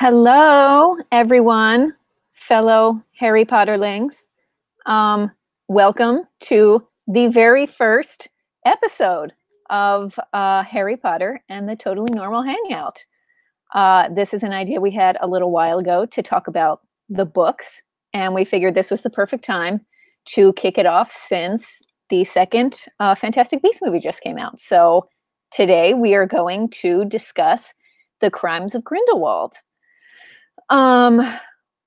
Hello, everyone, fellow Harry Potterlings. Welcome to the very first episode of Harry Potter and the Totally Normal Hangout. This is an idea we had a little while ago to talk about the books, and we figured this was the perfect time to kick it off since the second Fantastic Beasts movie just came out. So today we are going to discuss the crimes of Grindelwald.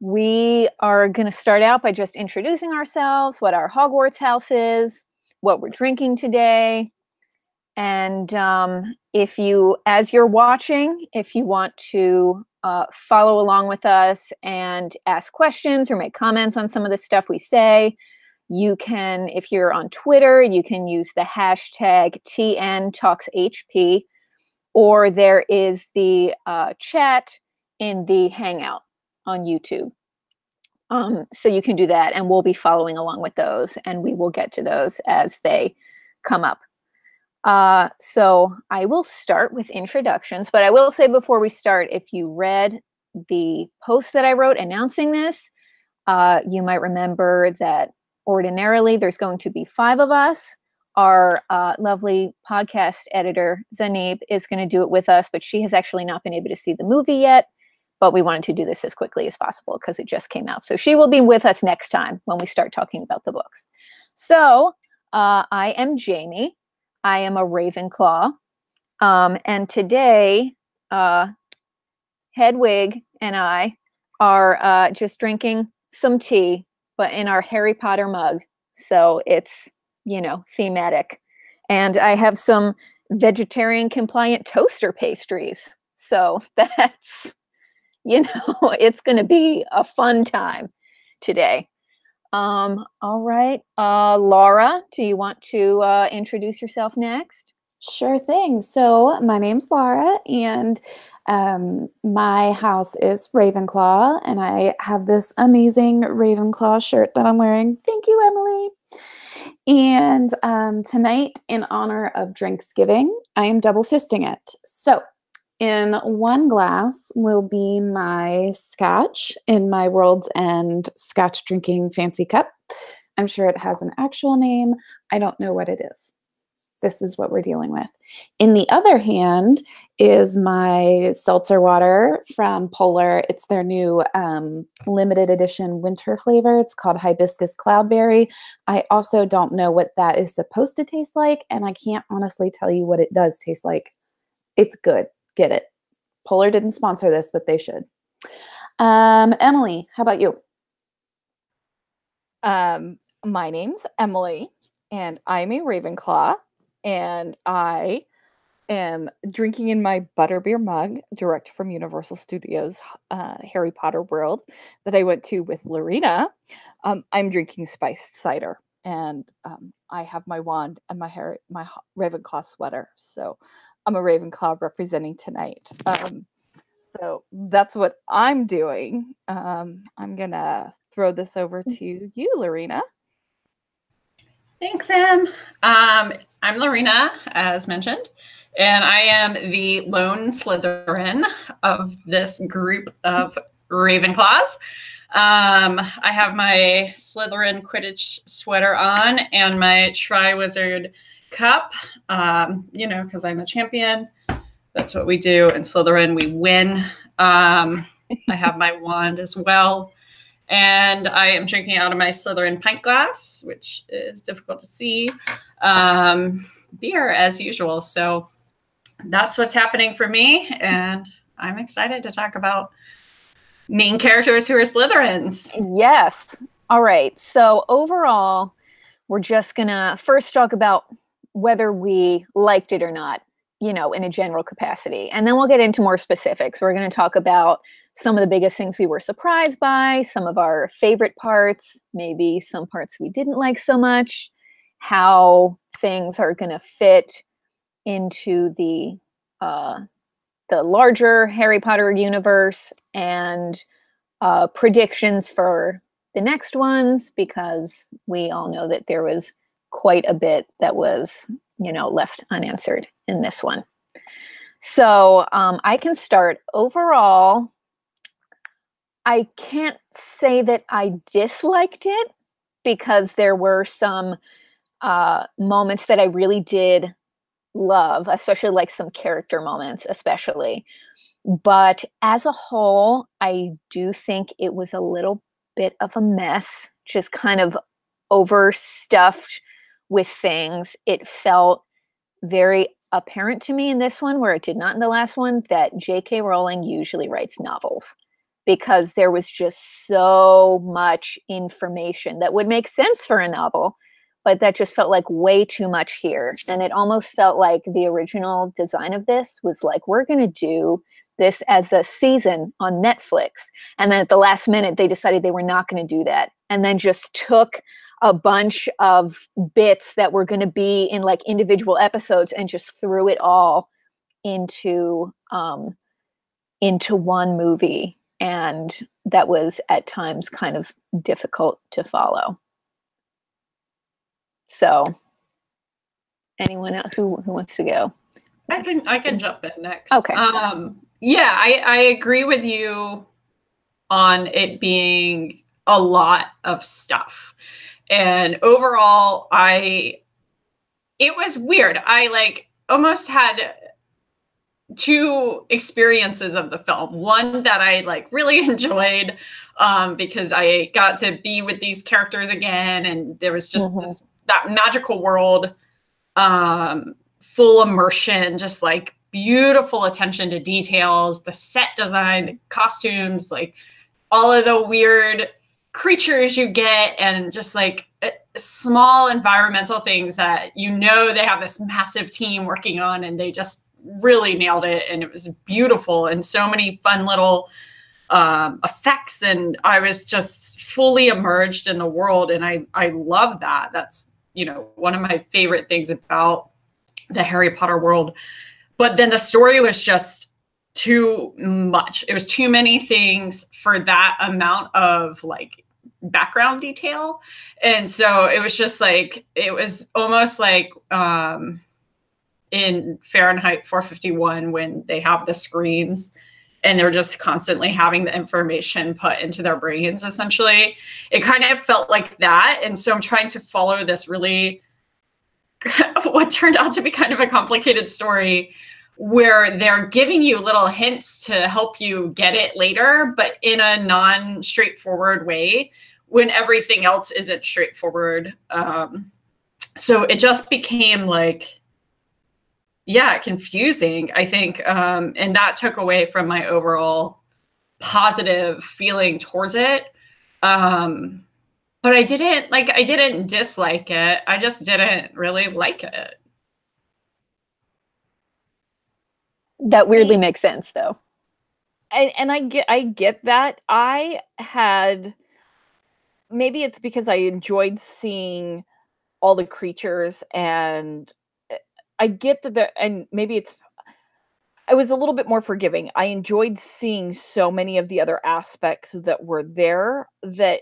We are going to start out by just introducing ourselves, what our Hogwarts house is, what we're drinking today. And if you, as you're watching, if you want to follow along with us and ask questions or make comments on some of the stuff we say, you can, if you're on Twitter, you can use the hashtag TNTalksHP, or there is the chat in the Hangout on YouTube. So you can do that, and we'll be following along with those, and we will get to those as they come up. So I will start with introductions, but I will say before we start, if you read the post that I wrote announcing this, you might remember that ordinarily there's going to be 5 of us. Our lovely podcast editor, Zanib, is going to do it with us, but she has actually not been able to see the movie yet. But we wanted to do this as quickly as possible because it just came out. So she will be with us next time when we start talking about the books. So I am Jamie. I am a Ravenclaw. And today, Hedwig and I are just drinking some tea, but in our Harry Potter mug. So it's, you know, thematic. And I have some vegetarian compliant toaster pastries. So that's, you know, it's going to be a fun time today. All right. Laura, do you want to introduce yourself next? Sure thing. So my name's Laura, and my house is Ravenclaw, and I have this amazing Ravenclaw shirt that I'm wearing. Thank you, Emily. And tonight, in honor of Drinksgiving, I am double fisting it. So in one glass will be my scotch in my World's End scotch drinking fancy cup. I'm sure it has an actual name. I don't know what it is. This is what we're dealing with. In the other hand is my seltzer water from Polar. It's their new limited edition winter flavor. It's called Hibiscus Cloudberry. I also don't know what that is supposed to taste like, and I can't honestly tell you what it does taste like. It's good. Get it. Polar didn't sponsor this, but they should. Emily, how about you? My name's Emily, and I'm a Ravenclaw, and I am drinking in my butterbeer mug direct from Universal Studios Harry Potter World that I went to with Lorena. I'm drinking spiced cider, and I have my wand and my Ravenclaw sweater. So I'm a Ravenclaw representing tonight. So that's what I'm doing. I'm gonna throw this over to you, Lorena. Thanks, Sam. I'm Lorena, as mentioned, and I am the lone Slytherin of this group of Ravenclaws. I have my Slytherin Quidditch sweater on and my Triwizard cup, you know, because I'm a champion. That's what we do in Slytherin. We win. I have my wand as well. And I am drinking out of my Slytherin pint glass, which is difficult to see. Beer, as usual. So that's what's happening for me. And I'm excited to talk about main characters who are Slytherins. Yes. All right. So overall, we're just going to first talk about whether we liked it or not, you know, in a general capacity. And then we'll get into more specifics. We're going to talk about some of the biggest things we were surprised by, some of our favorite parts, maybe some parts we didn't like so much, how things are going to fit into the larger Harry Potter universe, and predictions for the next ones, because we all know that there was quite a bit that was, you know, left unanswered in this one. So I can start. Overall, I can't say that I disliked it because there were some moments that I really did love, especially like some character moments, especially. But as a whole, I do think it was a little bit of a mess, just kind of overstuffed with things. It felt very apparent to me in this one, where it did not in the last one, that J.K. Rowling usually writes novels because there was just so much information that would make sense for a novel, but that just felt like way too much here. And it almost felt like the original design of this was like, we're going to do this as a season on Netflix. And then at the last minute, they decided they were not going to do that. And then just took a bunch of bits that were going to be in like individual episodes and just threw it all into one movie. And that was at times kind of difficult to follow. So anyone else who wants to go? I can jump in next. Okay. Yeah, I agree with you on it being a lot of stuff. And overall, it was weird. I like almost had two experiences of the film. One that I like really enjoyed because I got to be with these characters again, and there was just that magical world, full immersion, just like beautiful attention to details, the set design, the costumes, like all of the weird creatures you get, and just like small environmental things that they have this massive team working on, and they just really nailed it. And it was beautiful, and so many fun little effects, and I was just fully immersed in the world, and I love that. That's one of my favorite things about the Harry Potter world. But then the story was just too much. It was too many things for that amount of like background detail. And so it was just like, it was almost like in Fahrenheit 451, when they have the screens and they're just constantly having the information put into their brains, essentially. It kind of felt like that. And so I'm trying to follow this really, what turned out to be kind of a complicated story, where they're giving you little hints to help you get it later, but in a non-straightforward way, when everything else isn't straightforward. So it just became like, confusing, I think. And that took away from my overall positive feeling towards it. But I didn't dislike it. I just didn't really like it. That weirdly makes sense, though. And I get that. I had, maybe it's because I enjoyed seeing all the creatures, and I get that and maybe I was a little bit more forgiving. I enjoyed seeing so many of the other aspects that were there, that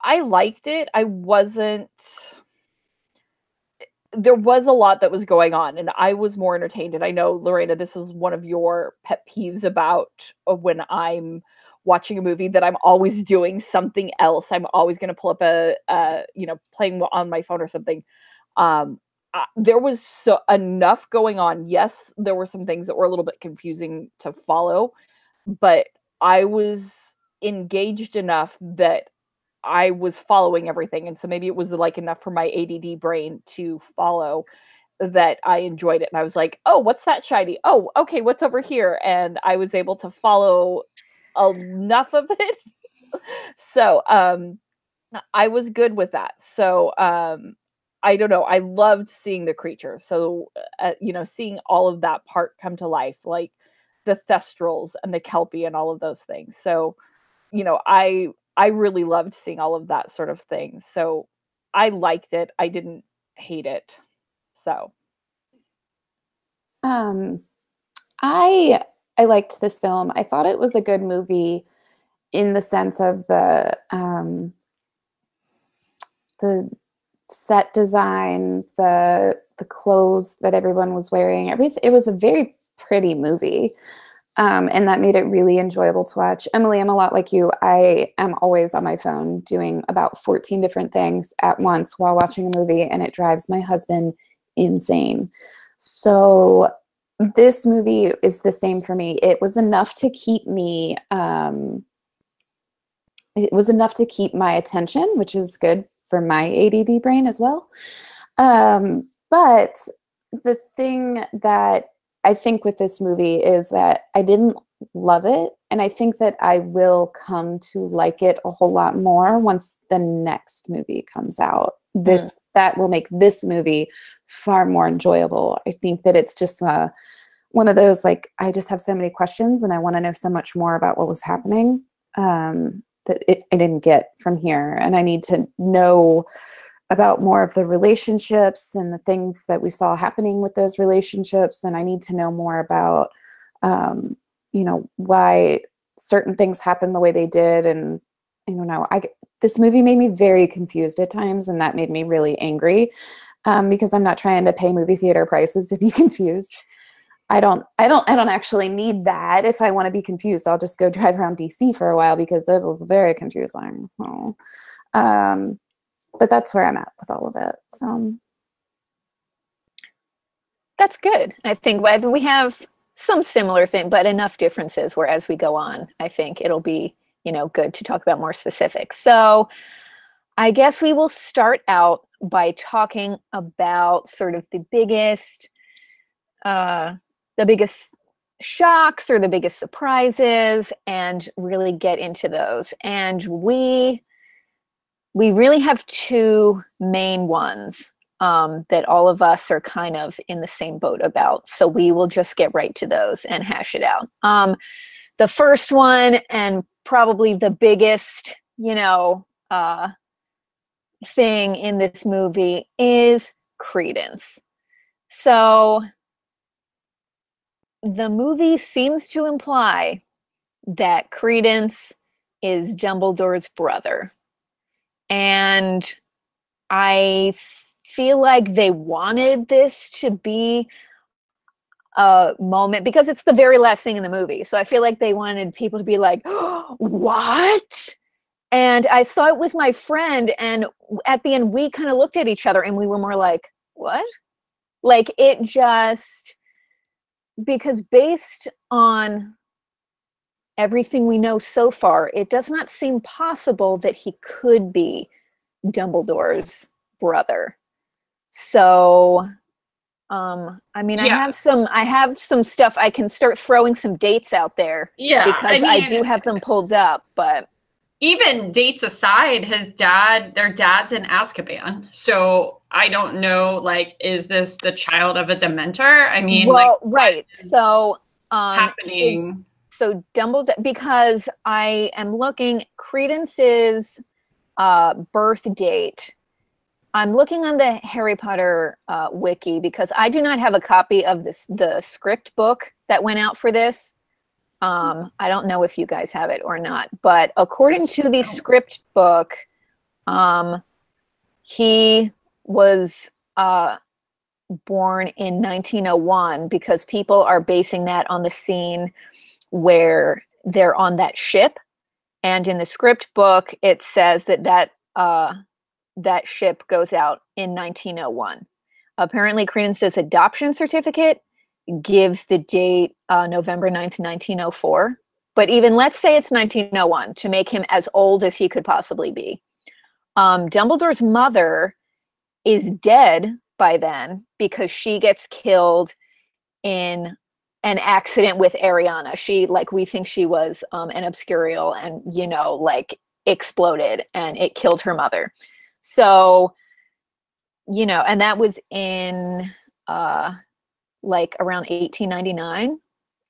I liked it. There was a lot that was going on, and I was more entertained. And I know, Lorena, this is one of your pet peeves about when I'm watching a movie, that I'm always doing something else. I'm always going to pull up playing on my phone or something. There was enough going on. Yes, there were some things that were a little bit confusing to follow, but I was engaged enough that I was following everything. And so maybe it was like enough for my ADD brain to follow, that I enjoyed it. And I was like, oh, what's that shiny? Oh, okay, what's over here? And I was able to follow enough of it. So I was good with that. So I don't know. I loved seeing the creatures. So, seeing all of that part come to life, like the Thestrals and the Kelpie and all of those things. So, I really loved seeing all of that sort of thing. So I liked it. I didn't hate it. So. I liked this film. I thought it was a good movie in the sense of the set design, the clothes that everyone was wearing. Everything. It was a very pretty movie. And that made it really enjoyable to watch. Emily, I'm a lot like you. I am always on my phone doing about 14 different things at once while watching a movie, and it drives my husband insane. So this movie is the same for me. It was enough to keep me, it was enough to keep my attention, which is good for my ADD brain as well. But the thing that I think with this movie is that I didn't love it, and I think that I will come to like it a whole lot more once the next movie comes out. That will make this movie far more enjoyable. I think that it's just one of those, like, I just have so many questions and I want to know so much more about what was happening that I didn't get from here, and I need to know about more of the relationships and the things that we saw happening with those relationships. And I need to know more about, why certain things happened the way they did. And I don't know, this movie made me very confused at times, and that made me really angry because I'm not trying to pay movie theater prices to be confused. I don't actually need that. If I want to be confused, I'll just go drive around DC for a while because this was very confusing. So, but that's where I'm at with all of it. So that's good. I think we have some similar thing, but enough differences where as we go on, I think it'll be, good to talk about more specifics. So I guess we will start out by talking about sort of the biggest shocks or the biggest surprises and really get into those. And we really have two main ones that all of us are kind of in the same boat about. So we will just get right to those and hash it out. The first one, and probably the biggest, thing in this movie, is Credence. So the movie seems to imply that Credence is Dumbledore's brother. And I feel like they wanted this to be a moment because it's the very last thing in the movie. So I feel like they wanted people to be like, oh, what? And I saw it with my friend, and at the end we kind of looked at each other and we were more like, what? Like, it just, because based on everything we know so far, it does not seem possible that he could be Dumbledore's brother. So, I mean, yeah. I have some stuff. I can start throwing some dates out there. Yeah, because I do have them pulled up. But even dates aside, their dad's in Azkaban. So I don't know, like, is this the child of a Dementor? I mean, well, right. So happening. So Dumbledore, because I am looking Credence's birth date. I'm looking on the Harry Potter wiki because I do not have a copy of the script book that went out for this. I don't know if you guys have it or not, but according to the script book, he was born in 1901 because people are basing that on the scene where they're on that ship. And in the script book, it says that ship goes out in 1901. Apparently, Credence's adoption certificate gives the date November 9th, 1904. But even let's say it's 1901 to make him as old as he could possibly be. Dumbledore's mother is dead by then because she gets killed in an accident with Ariana. We think she was an obscurial and, exploded and it killed her mother. So, and that was in around 1899,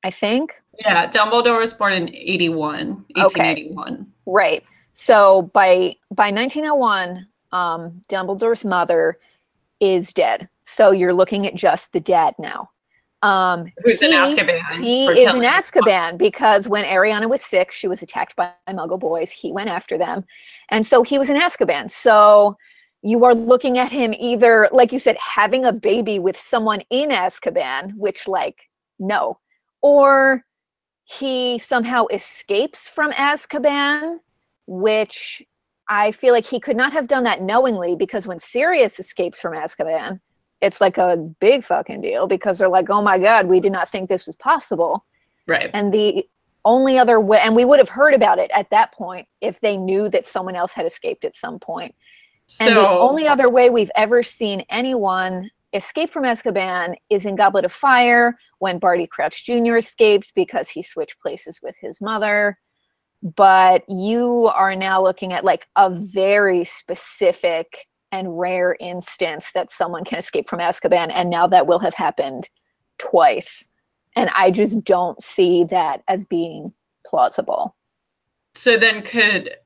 I think. Yeah, Dumbledore was born in 1881. Okay. Right. So by 1901, Dumbledore's mother is dead. So you're looking at just the dad now. Who's in Azkaban? He is in Azkaban because when Ariana was sick, she was attacked by Muggle boys. He went after them. And so he was in Azkaban. So you are looking at him either, like you said, having a baby with someone in Azkaban, which, no. Or he somehow escapes from Azkaban, which I feel like he could not have done that knowingly, because when Sirius escapes from Azkaban, it's like a big fucking deal, because they're like, oh my God, we did not think this was possible. Right. And the only other way, and we would have heard about it at that point if they knew that someone else had escaped at some point. So, and the only other way we've ever seen anyone escape from Azkaban is in Goblet of Fire, when Barty Crouch Jr. escaped because he switched places with his mother. But you are now looking at like a very specific and rare instance that someone can escape from Azkaban, and now that will have happened twice. And I just don't see that as being plausible. So then could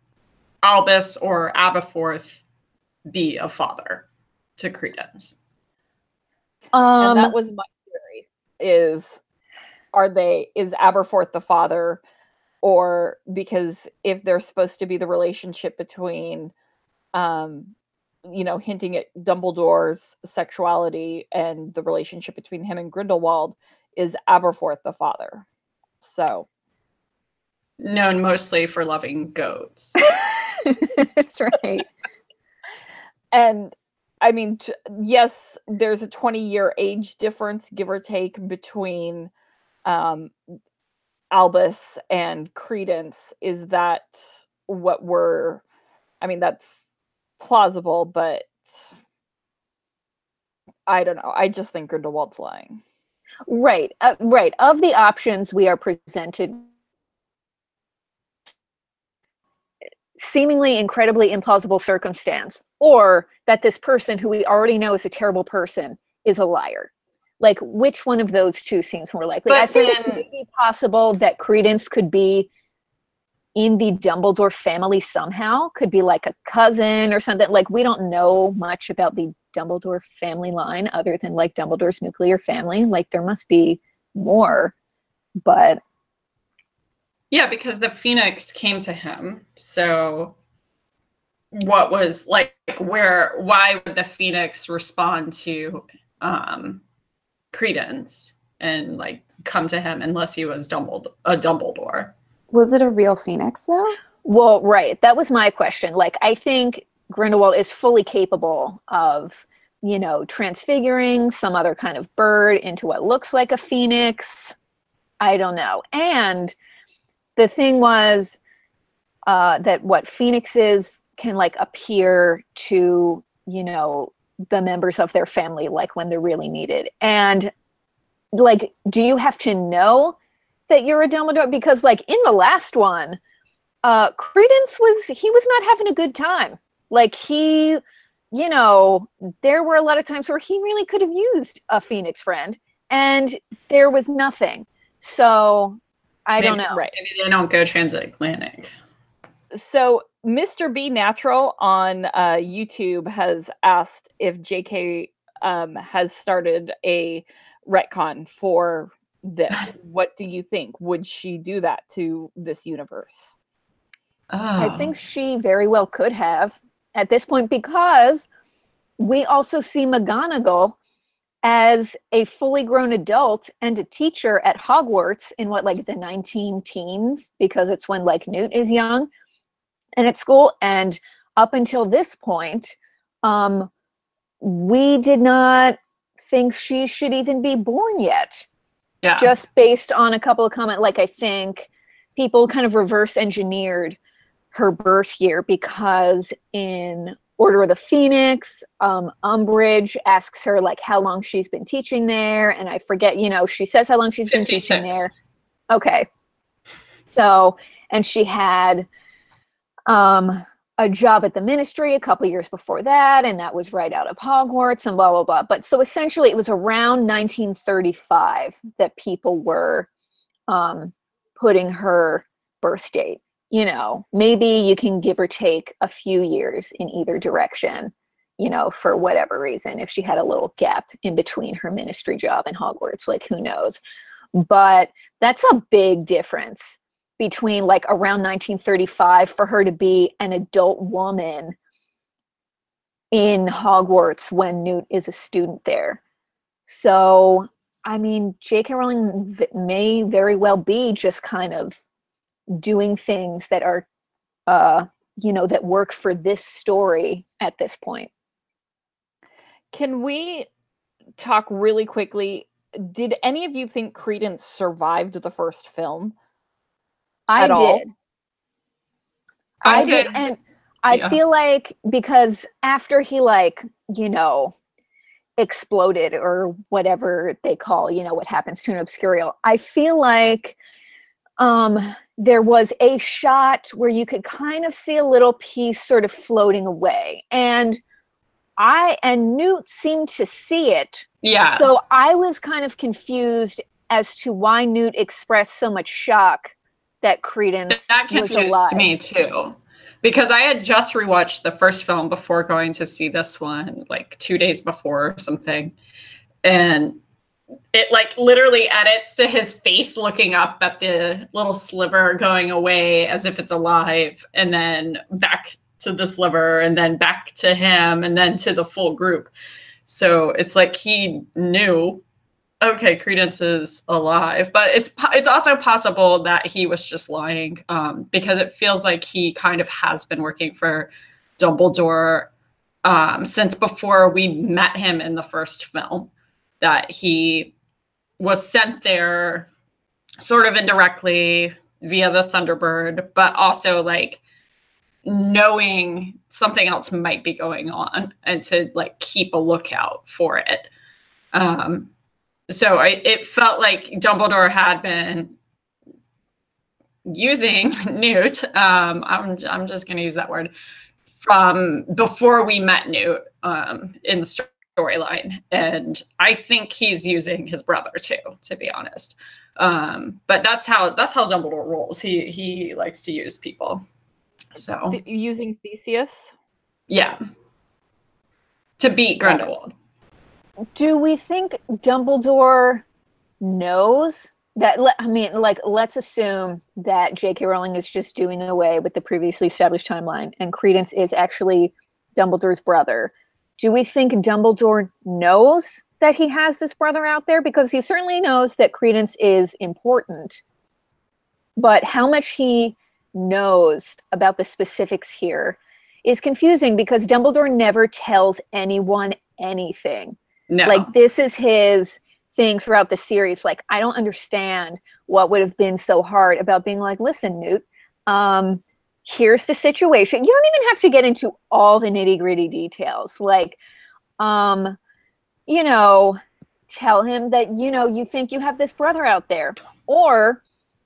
Albus or Aberforth be a father to Credence? And that was my theory, is Aberforth the father? Or because if they're supposed to be the relationship between, hinting at Dumbledore's sexuality and the relationship between him and Grindelwald, is Aberforth the father? So, known mostly for loving goats. That's right. And I mean, yes, there's a 20-year age difference, give or take, between Albus and Credence. Is that what that's plausible, but I don't know. I just think Grindelwald's lying. Right. Right. Of the options we are presented, seemingly incredibly implausible circumstance, or that this person who we already know is a terrible person is a liar. Like, which one of those two seems more likely? But I think it's maybe possible that Credence could be in the Dumbledore family somehow, could be like a cousin or something. Like, we don't know much about the Dumbledore family line other than like Dumbledore's nuclear family. Like, there must be more, but yeah, because the Phoenix came to him. So what was like, why would the Phoenix respond to Credence and like come to him unless he was a Dumbledore? Was it a real Phoenix though? Well, right. That was my question. Like, I think Grindelwald is fully capable of, transfiguring some other kind of bird into what looks like a phoenix. I don't know. And the thing was that what phoenixes can like appear to, the members of their family, like when they're really needed. And like, do you have to know that you're a Dumbledore? Because like in the last one, Credence was not having a good time. Like there were a lot of times where he really could have used a Phoenix friend and there was nothing. So I don't know. Right. Maybe they don't go transatlantic. So Mr. B Natural on YouTube has asked if JK has started a retcon for this. What do you think? Would she do that to this universe? I think she very well could have at this point, because we also see McGonagall as a fully grown adult and a teacher at Hogwarts in the 19 teens, because it's when like Newt is young and at school. And up until this point, we did not think she should even be born yet. Yeah. Just based on a couple of comments, like I think people kind of reverse engineered her birth year, because in Order of the Phoenix, Umbridge asks her like how long she's been teaching there, and I forget, she says how long she's 56. been teaching there. Okay. So, and she had a job at the ministry a couple years before that, and that was right out of Hogwarts and blah, blah, blah. But so essentially it was around 1935 that people were putting her birth date. Maybe you can give or take a few years in either direction, for whatever reason, if she had a little gap in between her ministry job and Hogwarts, like who knows. But that's a big difference between like around 1935 for her to be an adult woman in Hogwarts when Newt is a student there. So I mean, J.K. Rowling may very well be just kind of doing things that are, that work for this story at this point. Can we talk really quickly? Did any of you think Credence survived the first film? I At all? did. I did. did. And I Yeah. feel like because after he exploded or whatever they call, what happens to an Obscurial, I feel like there was a shot where you could kind of see a little piece sort of floating away. And Newt seemed to see it. Yeah. So I was kind of confused as to why Newt expressed so much shock that Credence that was confused alive. me too, because I had just rewatched the first film before going to see this one, like 2 days before or something, and it like literally edits to his face looking up at the little sliver going away as if it's alive, and then back to the sliver, and then back to him, and then to the full group. So it's like he knew, okay, Credence is alive, but it's also possible that he was just lying, because it feels like he kind of has been working for Dumbledore since before we met him in the first film, that he was sent there sort of indirectly via the Thunderbird, but also like knowing something else might be going on and to like keep a lookout for it. So it felt like Dumbledore had been using Newt. I'm just going to use that word, from before we met Newt in the storyline, and I think he's using his brother too, to be honest. But that's how Dumbledore rolls. He likes to use people. So using Theseus? Yeah, to beat Grindelwald. Do we think Dumbledore knows that? I mean, like, let's assume that J.K. Rowling is just doing away with the previously established timeline, and Credence is actually Dumbledore's brother. Do we think Dumbledore knows that he has this brother out there? Because he certainly knows that Credence is important, but how much he knows about the specifics here is confusing, because Dumbledore never tells anyone anything. No. Like, this is his thing throughout the series. Like, I don't understand what would have been so hard about being like, listen, Newt, here's the situation. You don't even have to get into all the nitty-gritty details. Like, tell him that, you think you have this brother out there. Or,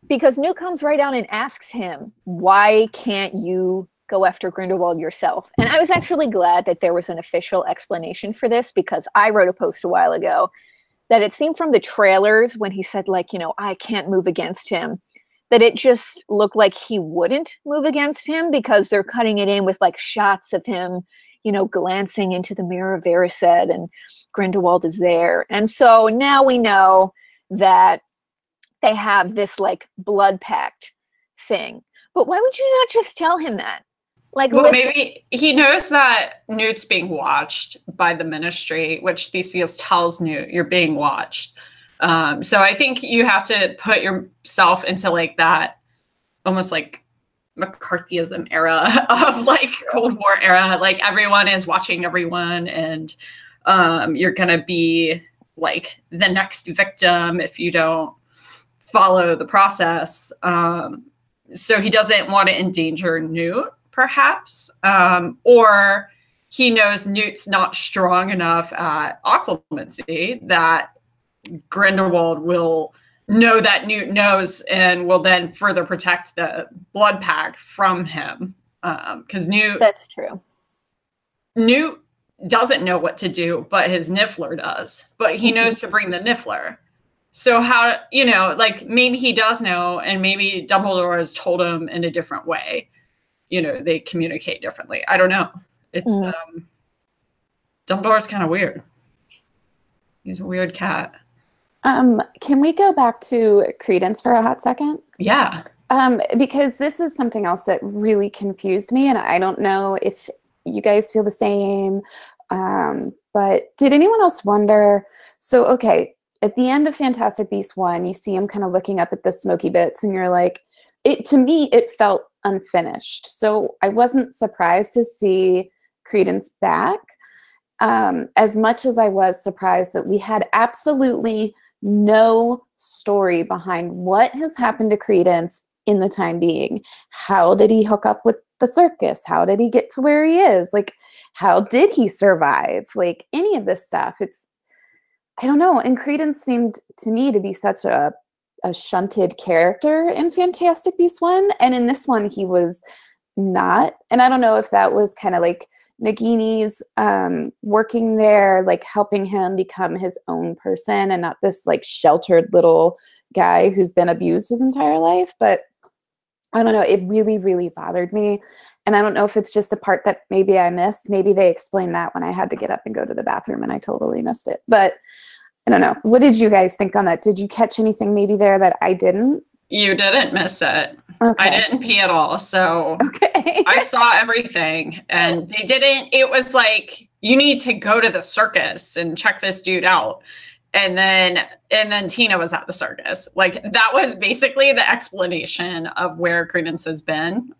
because Newt comes right out and asks him, why can't you go after Grindelwald yourself? And I was actually glad that there was an official explanation for this, because I wrote a post a while ago that it seemed from the trailers when he said, like, I can't move against him, that it just looked like he wouldn't move against him, because they're cutting it in with like shots of him, glancing into the mirror of Erised, and Grindelwald is there. And so now we know that they have this like blood pact thing. But why would you not just tell him that? Like, well, maybe he knows that Newt's being watched by the Ministry, which Theseus tells Newt, you're being watched. So I think you have to put yourself into like that almost like McCarthyism era of like Cold War era. Like, everyone is watching everyone, and you're going to be like the next victim if you don't follow the process. So he doesn't want to endanger Newt, perhaps, or he knows Newt's not strong enough at occlumency that Grindelwald will know that Newt knows and will then further protect the blood pact from him. Because that's true. Newt doesn't know what to do, but his Niffler does. But he knows to bring the Niffler. So how, like, maybe he does know, and maybe Dumbledore has told him in a different way. They communicate differently. I don't know. It's Dumbledore's kind of weird. He's a weird cat. Can we go back to Credence for a hot second? Yeah. Because this is something else that really confused me, and I don't know if you guys feel the same. But did anyone else wonder? So, okay, at the end of Fantastic Beasts 1, you see him kind of looking up at the smoky bits, and you're like, to me, it felt unfinished. So I wasn't surprised to see Credence back, as much as I was surprised that we had absolutely no story behind what has happened to Credence in the time being. How did he hook up with the circus? How did he get to where he is? Like, how did he survive? Like, any of this stuff. I don't know. And Credence seemed to me to be such a shunted character in Fantastic Beasts 1. And in this one, he was not. And I don't know if that was kind of like Nagini's working there, like helping him become his own person and not this like sheltered little guy who's been abused his entire life. But I don't know. It really, really bothered me. And I don't know if it's just a part that maybe I missed. Maybe they explained that when I had to get up and go to the bathroom and I totally missed it. But I don't know. What did you guys think on that? Did you catch anything maybe there that I didn't? You didn't miss it. Okay. I didn't pee at all. So Okay. I saw everything, and they didn't. It was like, you need to go to the circus and check this dude out. And then Tina was at the circus. Like, that was basically the explanation of where Credence has been.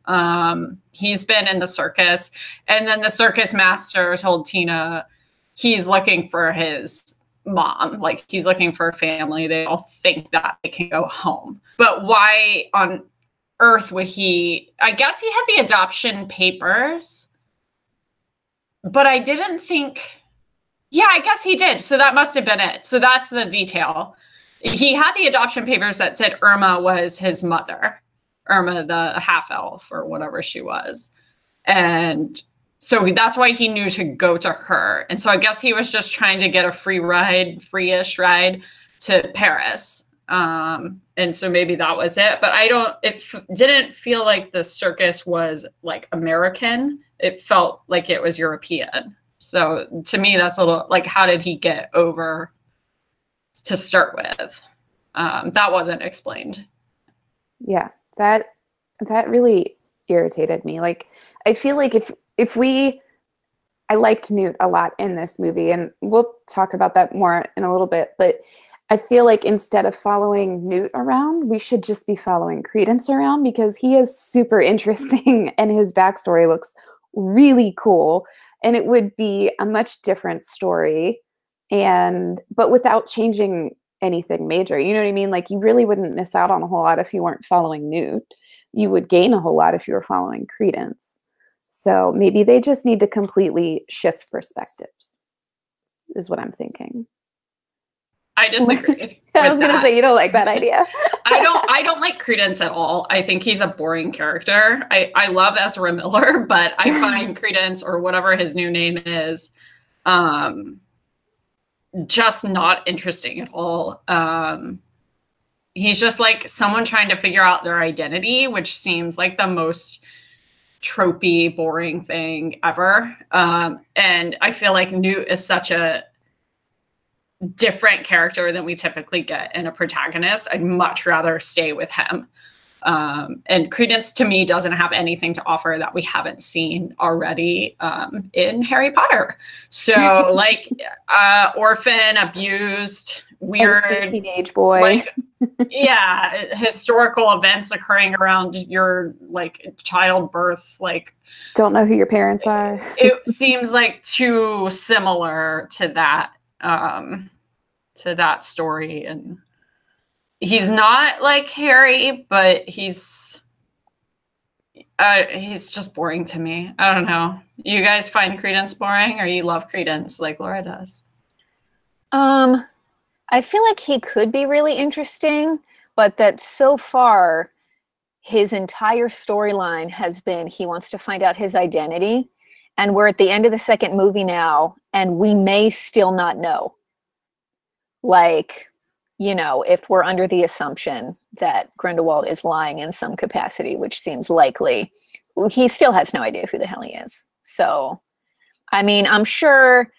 He's been in the circus, and then the circus master told Tina he's looking for his mom. Like, he's looking for a family. They all think that they can go home. But why on earth would he? I guess he had the adoption papers, but I didn't think. Yeah, I guess he did. So that must have been it. So that's the detail. He had the adoption papers that said Irma was his mother, Irma the half elf or whatever she was. And so that's why he knew to go to her. And so I guess he was just trying to get a free-ish ride to Paris. And so maybe that was it. But it didn't feel like the circus was like American. It felt like it was European. So to me, that's a little like, how did he get over to start with? That wasn't explained. Yeah, that really irritated me. Like, I feel like I liked Newt a lot in this movie, and we'll talk about that more in a little bit, but I feel like instead of following Newt around, we should just be following Credence around, because he is super interesting and his backstory looks really cool. And it would be a much different story, but without changing anything major. You know what I mean? Like, you really wouldn't miss out on a whole lot if you weren't following Newt. You would gain a whole lot if you were following Credence. So maybe they just need to completely shift perspectives, is what I'm thinking. I disagree. I was going to say, you don't like that idea. I don't like Credence at all. I think he's a boring character. I love Ezra Miller, but I find Credence, or whatever his new name is, just not interesting at all. He's just like someone trying to figure out their identity, which seems like the most tropey, boring thing ever. And I feel like Newt is such a different character than we typically get in a protagonist. I'd much rather stay with him. And Credence, to me, doesn't have anything to offer that we haven't seen already in Harry Potter. So, like, orphan, abused, weird angsty teenage boy. Like, yeah, historical events occurring around your like childbirth. Like, don't know who your parents are. It seems like too similar to that. To that story, and he's not like Harry, but he's just boring to me. I don't know. You guys find Credence boring, or you love Credence like Laura does? I feel like he could be really interesting, but that so far his entire storyline has been he wants to find out his identity, and we're at the end of the second movie now, and we may still not know. Like, you know, if we're under the assumption that Grindelwald is lying in some capacity, which seems likely, he still has no idea who the hell he is. So, I mean, I'm sure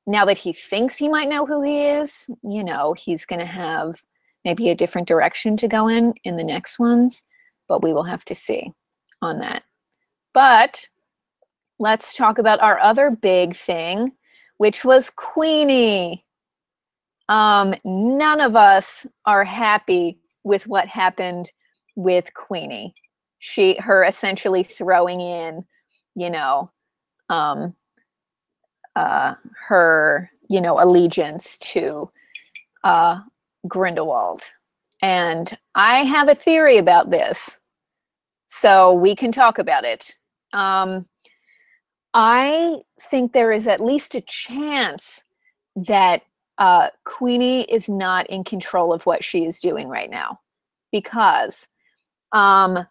now that he thinks he might know who he is, you know, he's going to have maybe a different direction to go in the next ones, but we will have to see on that. But let's talk about our other big thing, which was Queenie. none of us are happy with what happened with Queenie. Her essentially throwing in, you know, her, you know, allegiance to Grindelwald. And I have a theory about this, so we can talk about it. I think there is at least a chance that Queenie is not in control of what she is doing right now, because I'm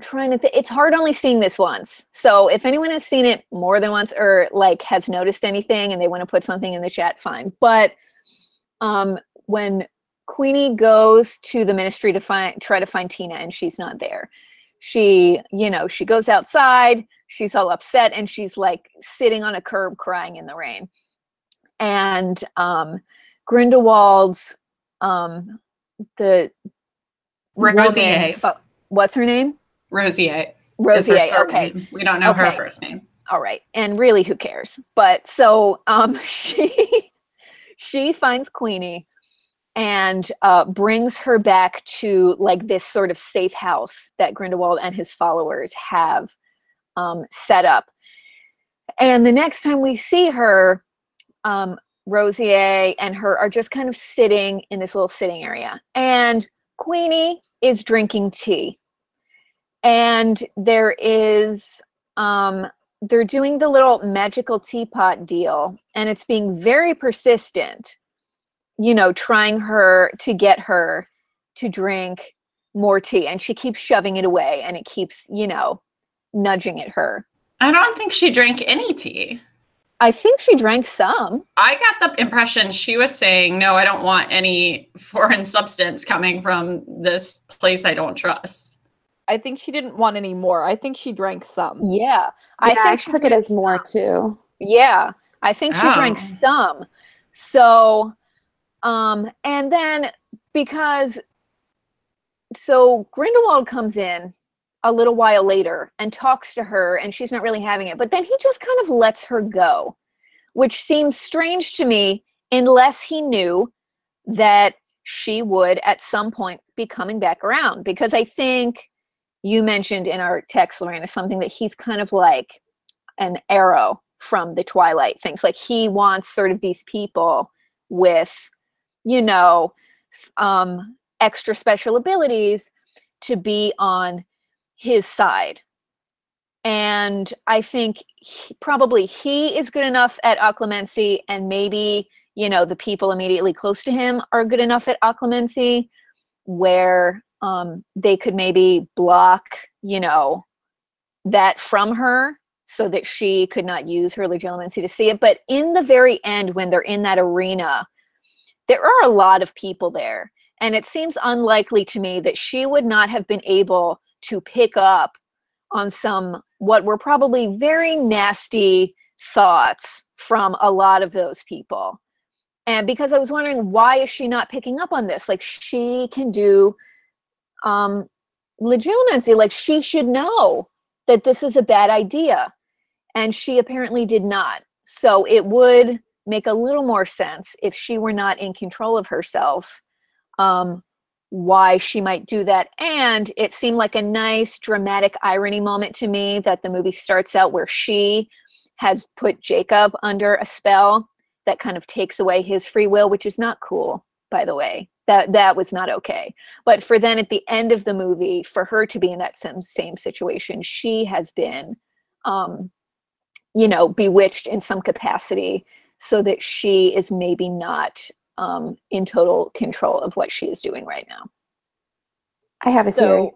trying to think. It's hard only seeing this once. So if anyone has seen it more than once, or like has noticed anything and they want to put something in the chat, fine. But when Queenie goes to the ministry to try to find Tina and she's not there, she goes outside, she's all upset, and she's like sitting on a curb crying in the rain. And Grindelwald's the Rosier. What's her name? Rosier. Rosier. Okay. Name. We don't know her first name. All right. And really, who cares? But so she finds Queenie and brings her back to like this sort of safe house that Grindelwald and his followers have set up. And the next time we see her, Rosier and her are just kind of sitting in this little sitting area. And Queenie is drinking tea. And there is, they're doing the little magical teapot deal, and it's being very persistent, you know, trying to get her to drink more tea. And she keeps shoving it away, and it keeps, you know, nudging at her. I don't think she drank any tea. I think she drank some. I got the impression she was saying, no, I don't want any foreign substance coming from this place I don't trust. I think she didn't want any more. I think she drank some. Yeah. I took it as more too. Yeah. I think she drank some. So, and then so Grindelwald comes in a little while later and talks to her, and she's not really having it. But then he just kind of lets her go, which seems strange to me unless he knew that she would at some point be coming back around. Because I think you mentioned in our text, Lorena, something that he's kind of like an arrow from the Twilight things. Like he wants sort of these people with, you know, extra special abilities to be on his side. And I think probably he is good enough at occlumency, and maybe, you know, the people immediately close to him are good enough at occlumency where they could maybe block, you know, that from her so that she could not use her legitimacy to see it. But in the very end, when they're in that arena, there are a lot of people there. And it seems unlikely to me that she would not have been able to pick up on some what were probably very nasty thoughts from a lot of those people. And because I was wondering, why is she not picking up on this? Like, she can do legitimacy. Like, she should know that this is a bad idea. And she apparently did not. So it would make a little more sense if she were not in control of herself, why she might do that. And it seemed like a nice dramatic irony moment to me that the movie starts out where she has put Jacob under a spell that kind of takes away his free will, which is not cool, by the way. That was not okay. But for then at the end of the movie, for her to be in that same situation, she has been, you know, bewitched in some capacity so that she is maybe not in total control of what she is doing right now. I have a theory.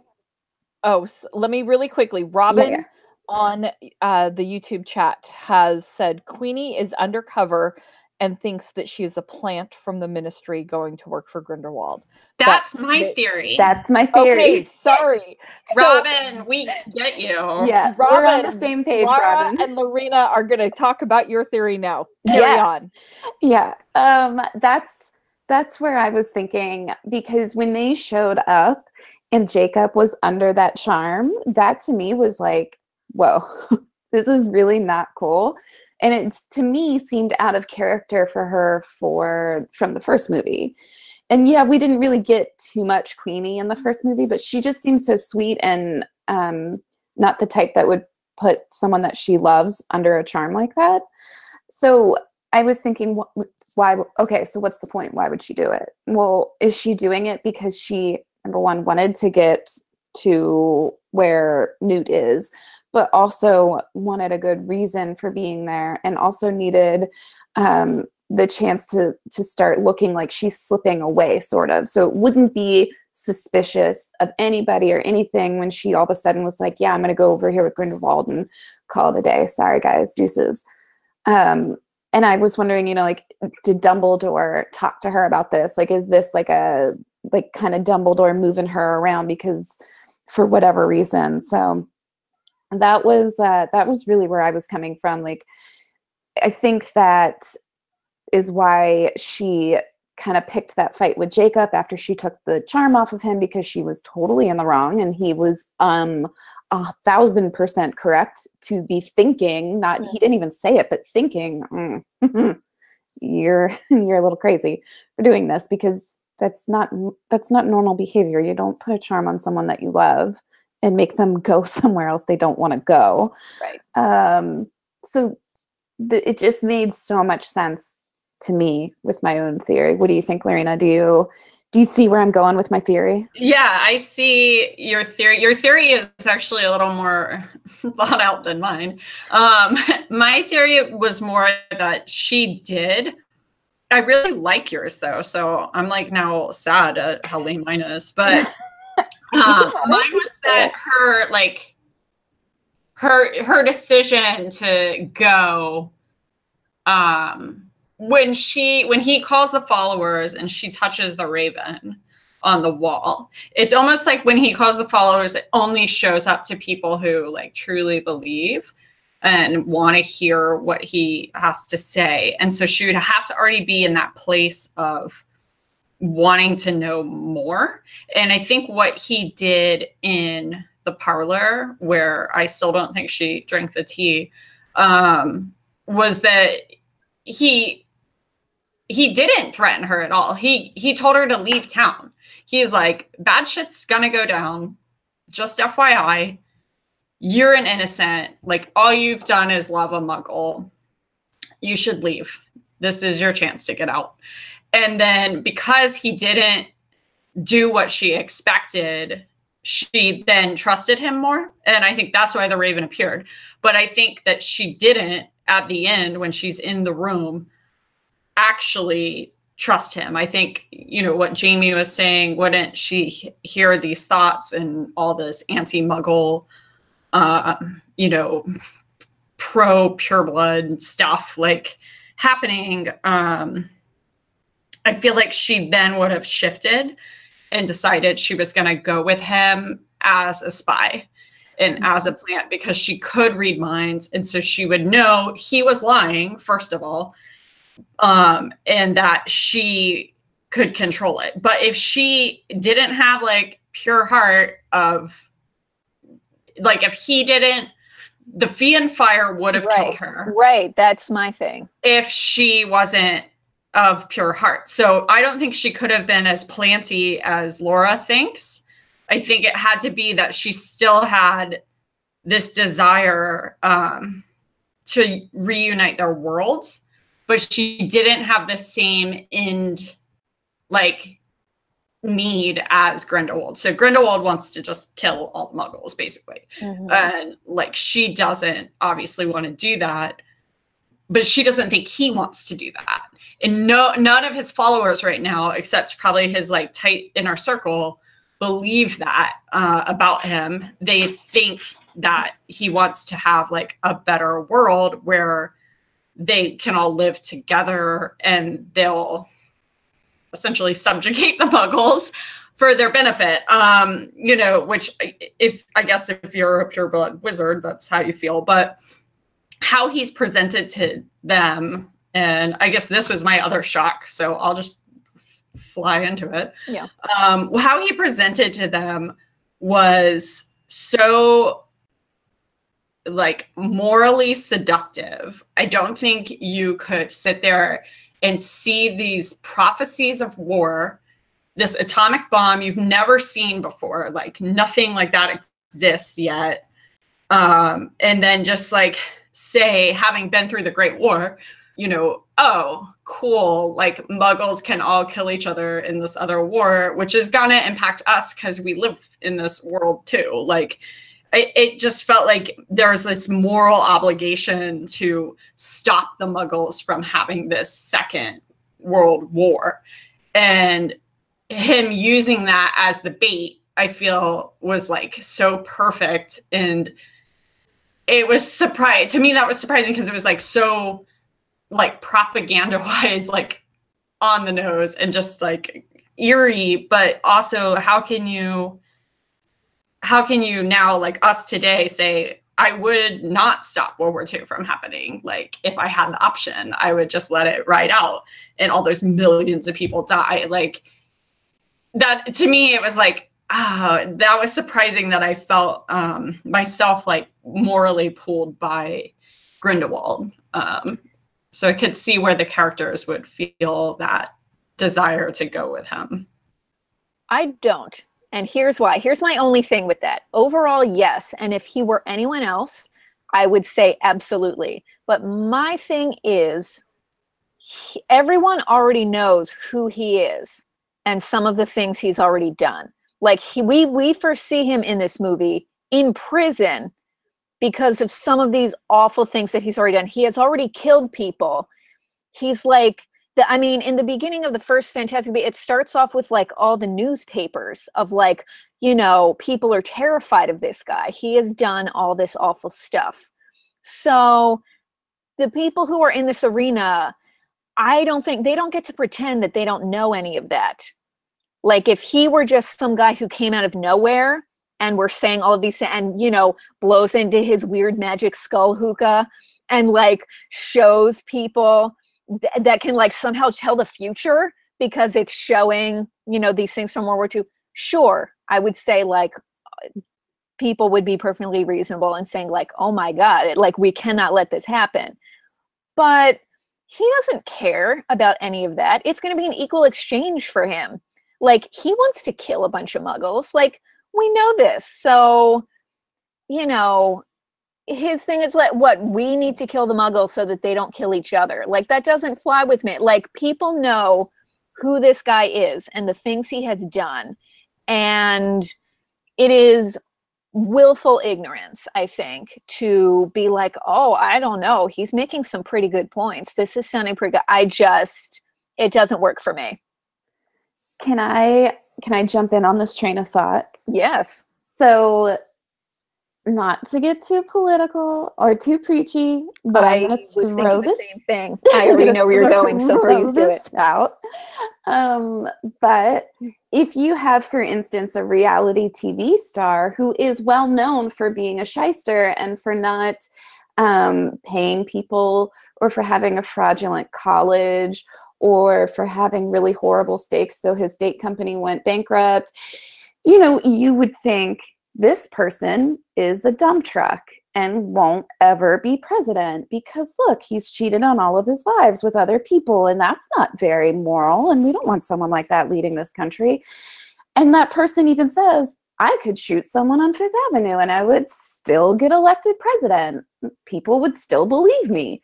So let me really quickly. Robin on the YouTube chat has said Queenie is undercover and thinks that she is a plant from the ministry going to work for Grindelwald. That's my theory. That's my theory. Okay, sorry. Robin, we get you. Yeah, Robin, we're on the same page, Laura Robin. and Lorena are going to talk about your theory now. Carry on. Yeah, that's where I was thinking, because when they showed up and Jacob was under that charm, that to me was like, whoa, this is really not cool. And it's, to me, seemed out of character for her from the first movie. And yeah, we didn't really get too much Queenie in the first movie, but she just seems so sweet and not the type that would put someone that she loves under a charm like that. So I was thinking, why? Okay, so what's the point? Why would she do it? Well, is she doing it because she, number one, wanted to get to where Newt is, but also wanted a good reason for being there, and also needed the chance to start looking like she's slipping away, sort of. So it wouldn't be suspicious of anybody or anything when she all of a sudden was like, yeah, I'm going to go over here with Grindelwald and call it a day. Sorry, guys, deuces. And I was wondering, you know, like, did Dumbledore talk to her about this? Like, is this like a, like, kind of Dumbledore moving her around because for whatever reason? So that was really where I was coming from. Like, I think that is why she kind of picked that fight with Jacob after she took the charm off of him, because she was totally in the wrong, and he was 1,000% correct to be thinking, not, he didn't even say it, but thinking, you're a little crazy for doing this, because that's not normal behavior. You don't put a charm on someone that you love and make them go somewhere else they don't want to go. Right. So it just made so much sense to me with my own theory. What do you think, Lorena? Do you see where I'm going with my theory? Yeah, I see your theory. Your theory is actually a little more thought out than mine. My theory was more that she did. I really like yours though, so I'm like now sad at how lame mine is. But mine was that her decision to go. When he calls the followers and she touches the raven on the wall, it's almost like when he calls the followers, it only shows up to people who like truly believe and want to hear what he has to say. And so she would have to already be in that place of wanting to know more. And I think what he did in the parlor, where I still don't think she drank the tea, was that he didn't threaten her at all. He told her to leave town. He's like, bad shit's gonna go down. Just FYI, you're an innocent. Like, all you've done is love a muggle. You should leave. This is your chance to get out. And then because he didn't do what she expected, she then trusted him more. And I think that's why the raven appeared. But I think that she didn't, at the end, when she's in the room, actually trust him. I think, you know, what Jamie was saying, wouldn't she hear these thoughts and all this anti-muggle, you know, pro pureblood stuff like happening? I feel like she then would have shifted and decided she was going to go with him as a spy and as a plant, because she could read minds. And so she would know he was lying, first of all, and that she could control it. But if she didn't have like pure heart of, like, if he didn't, the fee and fire would have killed her. Right. That's my thing. If she wasn't of pure heart. So I don't think she could have been as planty as Laura thinks. I think it had to be that she still had this desire to reunite their worlds, but she didn't have the same end, like, need as Grindelwald. So Grindelwald wants to just kill all the muggles, basically. And like, she doesn't obviously want to do that, but she doesn't think he wants to do that. And none of his followers right now, except probably his like tight inner circle, believe that about him. They think that he wants to have like a better world where they can all live together and they'll essentially subjugate the muggles for their benefit. You know, which I guess if you're a pureblood wizard, that's how you feel. But how he's presented to them, and I guess this was my other shock, so I'll just fly into it. Yeah. How he presented to them was so like morally seductive. I don't think you could sit there and see these prophecies of war, this atomic bomb you've never seen before, like nothing like that exists yet. And then just like say, having been through the Great War, you know, oh, cool, like Muggles can all kill each other in this other war, which is gonna impact us because we live in this world too. Like, it just felt like there's this moral obligation to stop the Muggles from having this second world war. And him using that as the bait, I feel, was like so perfect. And it was surprising to me. That was surprising because it was like so like propaganda wise, like on the nose and just like eerie, but also how can you now, like us today, say, I would not stop World War II from happening. Like if I had the option, I would just let it ride out and all those millions of people die. Like that, to me, it was like, that was surprising that I felt myself like morally pulled by Grindelwald. So I could see where the characters would feel that desire to go with him. I don't. And here's why. Here's my only thing with that. Overall, yes. And if he were anyone else, I would say absolutely. But my thing is, everyone already knows who he is and some of the things he's already done. Like we first see him in this movie in prison because of some of these awful things that he's already done. He has already killed people. He's like, I mean, in the beginning of the first Fantastic Beasts, it starts off with like all the newspapers of like, you know, people are terrified of this guy. He has done all this awful stuff. So the people who are in this arena, I don't think they don't get to pretend that they don't know any of that. Like if he were just some guy who came out of nowhere and we're saying all of these and, you know, blows into his weird magic skull hookah and like shows people that can like somehow tell the future because it's showing, you know, these things from World War II. Sure, I would say like people would be perfectly reasonable in saying like, oh my God, like we cannot let this happen. But he doesn't care about any of that. It's going to be an equal exchange for him. Like he wants to kill a bunch of Muggles. Like we know this. So, you know, his thing is like, what, we need to kill the Muggles so that they don't kill each other. Like that doesn't fly with me. Like people know who this guy is and the things he has done. And it is willful ignorance, I think, to be like, oh, I don't know. He's making some pretty good points. This is sounding pretty good. It doesn't work for me. Can I jump in on this train of thought? Yes. So, not to get too political or too preachy, but I'm going to throw this. Same thing. I already know where you're going, so please do it. Out. But if you have, for instance, a reality TV star who is well known for being a shyster and for not paying people, or for having a fraudulent college, or for having really horrible stakes, so his state company went bankrupt, you know, you would think this person is a dump truck and won't ever be president because look, he's cheated on all of his wives with other people and that's not very moral and we don't want someone like that leading this country. And that person even says, I could shoot someone on Fifth Avenue and I would still get elected president. People would still believe me.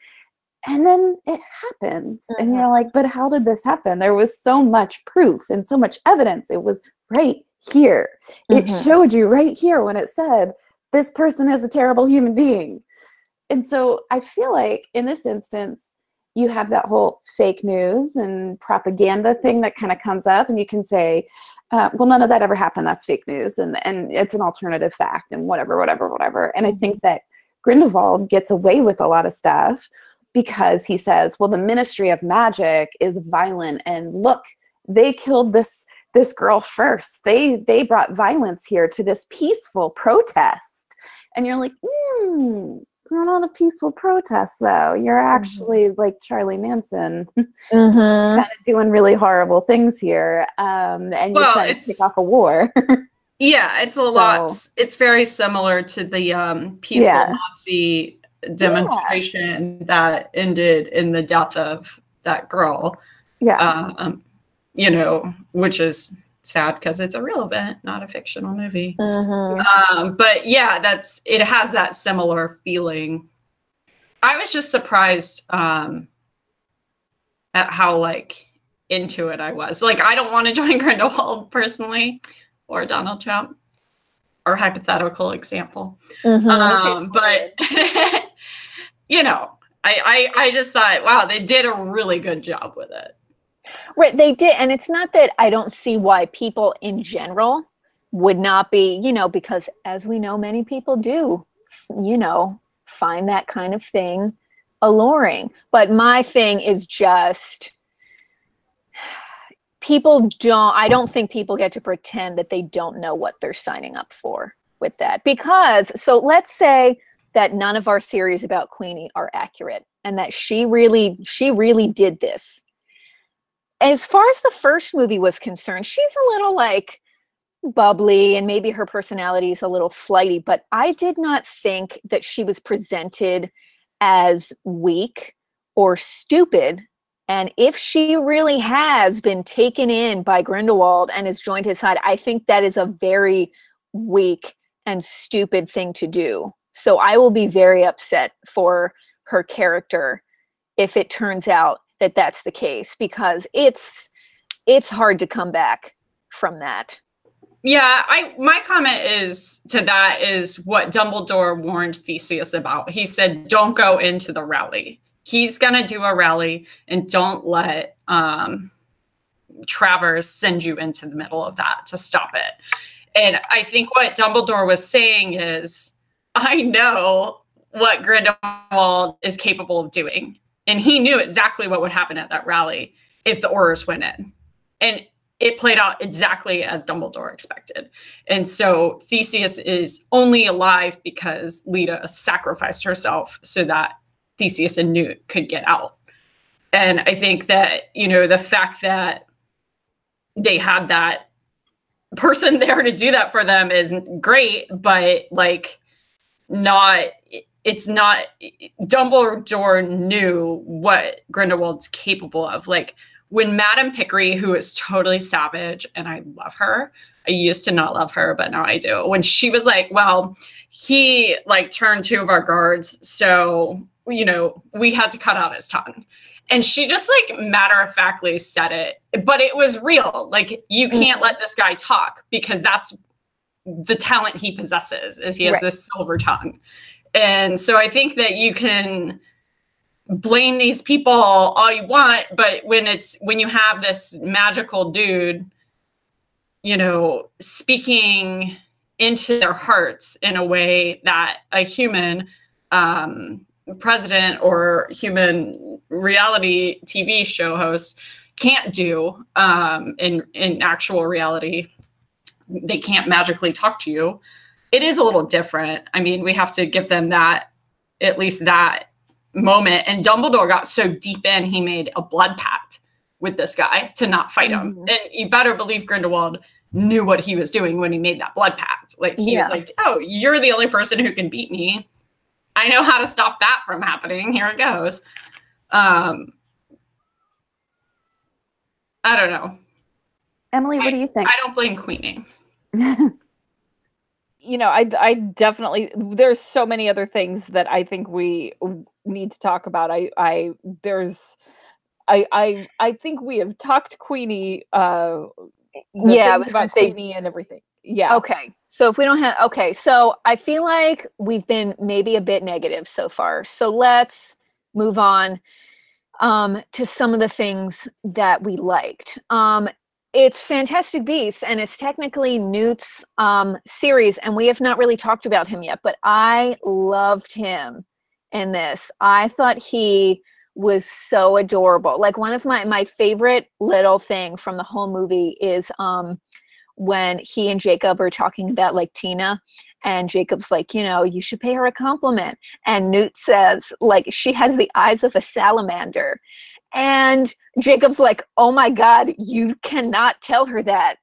And then it happens. Mm-hmm. And you're like, but how did this happen? There was so much proof and so much evidence. It was right here. It showed you right here when it said, this person is a terrible human being. And so I feel like in this instance, you have that whole fake news and propaganda thing that kind of comes up and you can say, well, none of that ever happened. That's fake news. And it's an alternative fact and whatever. And I think that Grindelwald gets away with a lot of stuff because he says, well, the Ministry of Magic is violent and look, they killed this girl first. They brought violence here to this peaceful protest. And you're like, it's not a peaceful protest though. You're actually like Charlie Manson kind of doing really horrible things here. And you're trying to kick off a war. Yeah, it's a lot. It's very similar to the peaceful Nazi demonstration that ended in the death of that girl. Yeah. You know, which is sad because it's a real event, not a fictional movie. But yeah, it has that similar feeling. I was just surprised at how like into it I was. Like, I don't want to join Grindelwald personally, or Donald Trump, or hypothetical example. But you know, I just thought, wow, they did a really good job with it. Right, they did. And it's not that I don't see why people in general would not be, you know, because as we know, many people do, you know, find that kind of thing alluring. But my thing is just, I don't think people get to pretend that they don't know what they're signing up for with that. Because, so let's say that none of our theories about Queenie are accurate and that she really did this. As far as the first movie was concerned, she's a little like bubbly and maybe her personality is a little flighty, but I did not think that she was presented as weak or stupid. And if she really has been taken in by Grindelwald and has joined his side, I think that is a very weak and stupid thing to do. So I will be very upset for her character if it turns out that that's the case, because it's hard to come back from that. Yeah, my comment is what Dumbledore warned Theseus about. He said, don't go into the rally. He's going to do a rally, and don't let Travers send you into the middle of that to stop it. And I think what Dumbledore was saying is, I know what Grindelwald is capable of doing. And he knew exactly what would happen at that rally if the Aurors went in. And it played out exactly as Dumbledore expected. And so Theseus is only alive because Leta sacrificed herself so that Theseus and Newt could get out. And I think that, you know, the fact that they had that person there to do that for them is great, but like it's not, Dumbledore knew what Grindelwald's capable of. Like, when Madame Pickery, who is totally savage, and I love her, I used to not love her, but now I do. When she was like, well, he like turned 2 of our guards, so, you know, we had to cut out his tongue. And she just like matter-of-factly said it, but it was real. Like, you can't let this guy talk because that's the talent he possesses, is he has this silver tongue. And so I think that you can blame these people all you want, but when you have this magical dude, you know, speaking into their hearts in a way that a human president or human reality TV show host can't do in actual reality, they can't magically talk to you. It is a little different. I mean, we have to give them that, at least that moment. And Dumbledore got so deep in, he made a blood pact with this guy to not fight him. And you better believe Grindelwald knew what he was doing when he made that blood pact. Like, he was like, oh, you're the only person who can beat me. I know how to stop that from happening. Here it goes. I don't know. Emily, what do you think? I don't blame Queenie. You know, I definitely, there's so many other things that I think we need to talk about. I think we have talked Queenie, I was about Queenie and everything. Yeah. Okay. So if we don't have, okay. So I feel like we've been maybe a bit negative so far. So let's move on to some of the things that we liked. It's Fantastic Beasts, and it's technically Newt's series, and we have not really talked about him yet, but I loved him in this. I thought he was so adorable. Like, one of my favorite little thing from the whole movie is when he and Jacob are talking about like Tina, and Jacob's like, you know, you should pay her a compliment. And Newt says, like, she has the eyes of a salamander. And Jacob's like, oh my God, you cannot tell her that.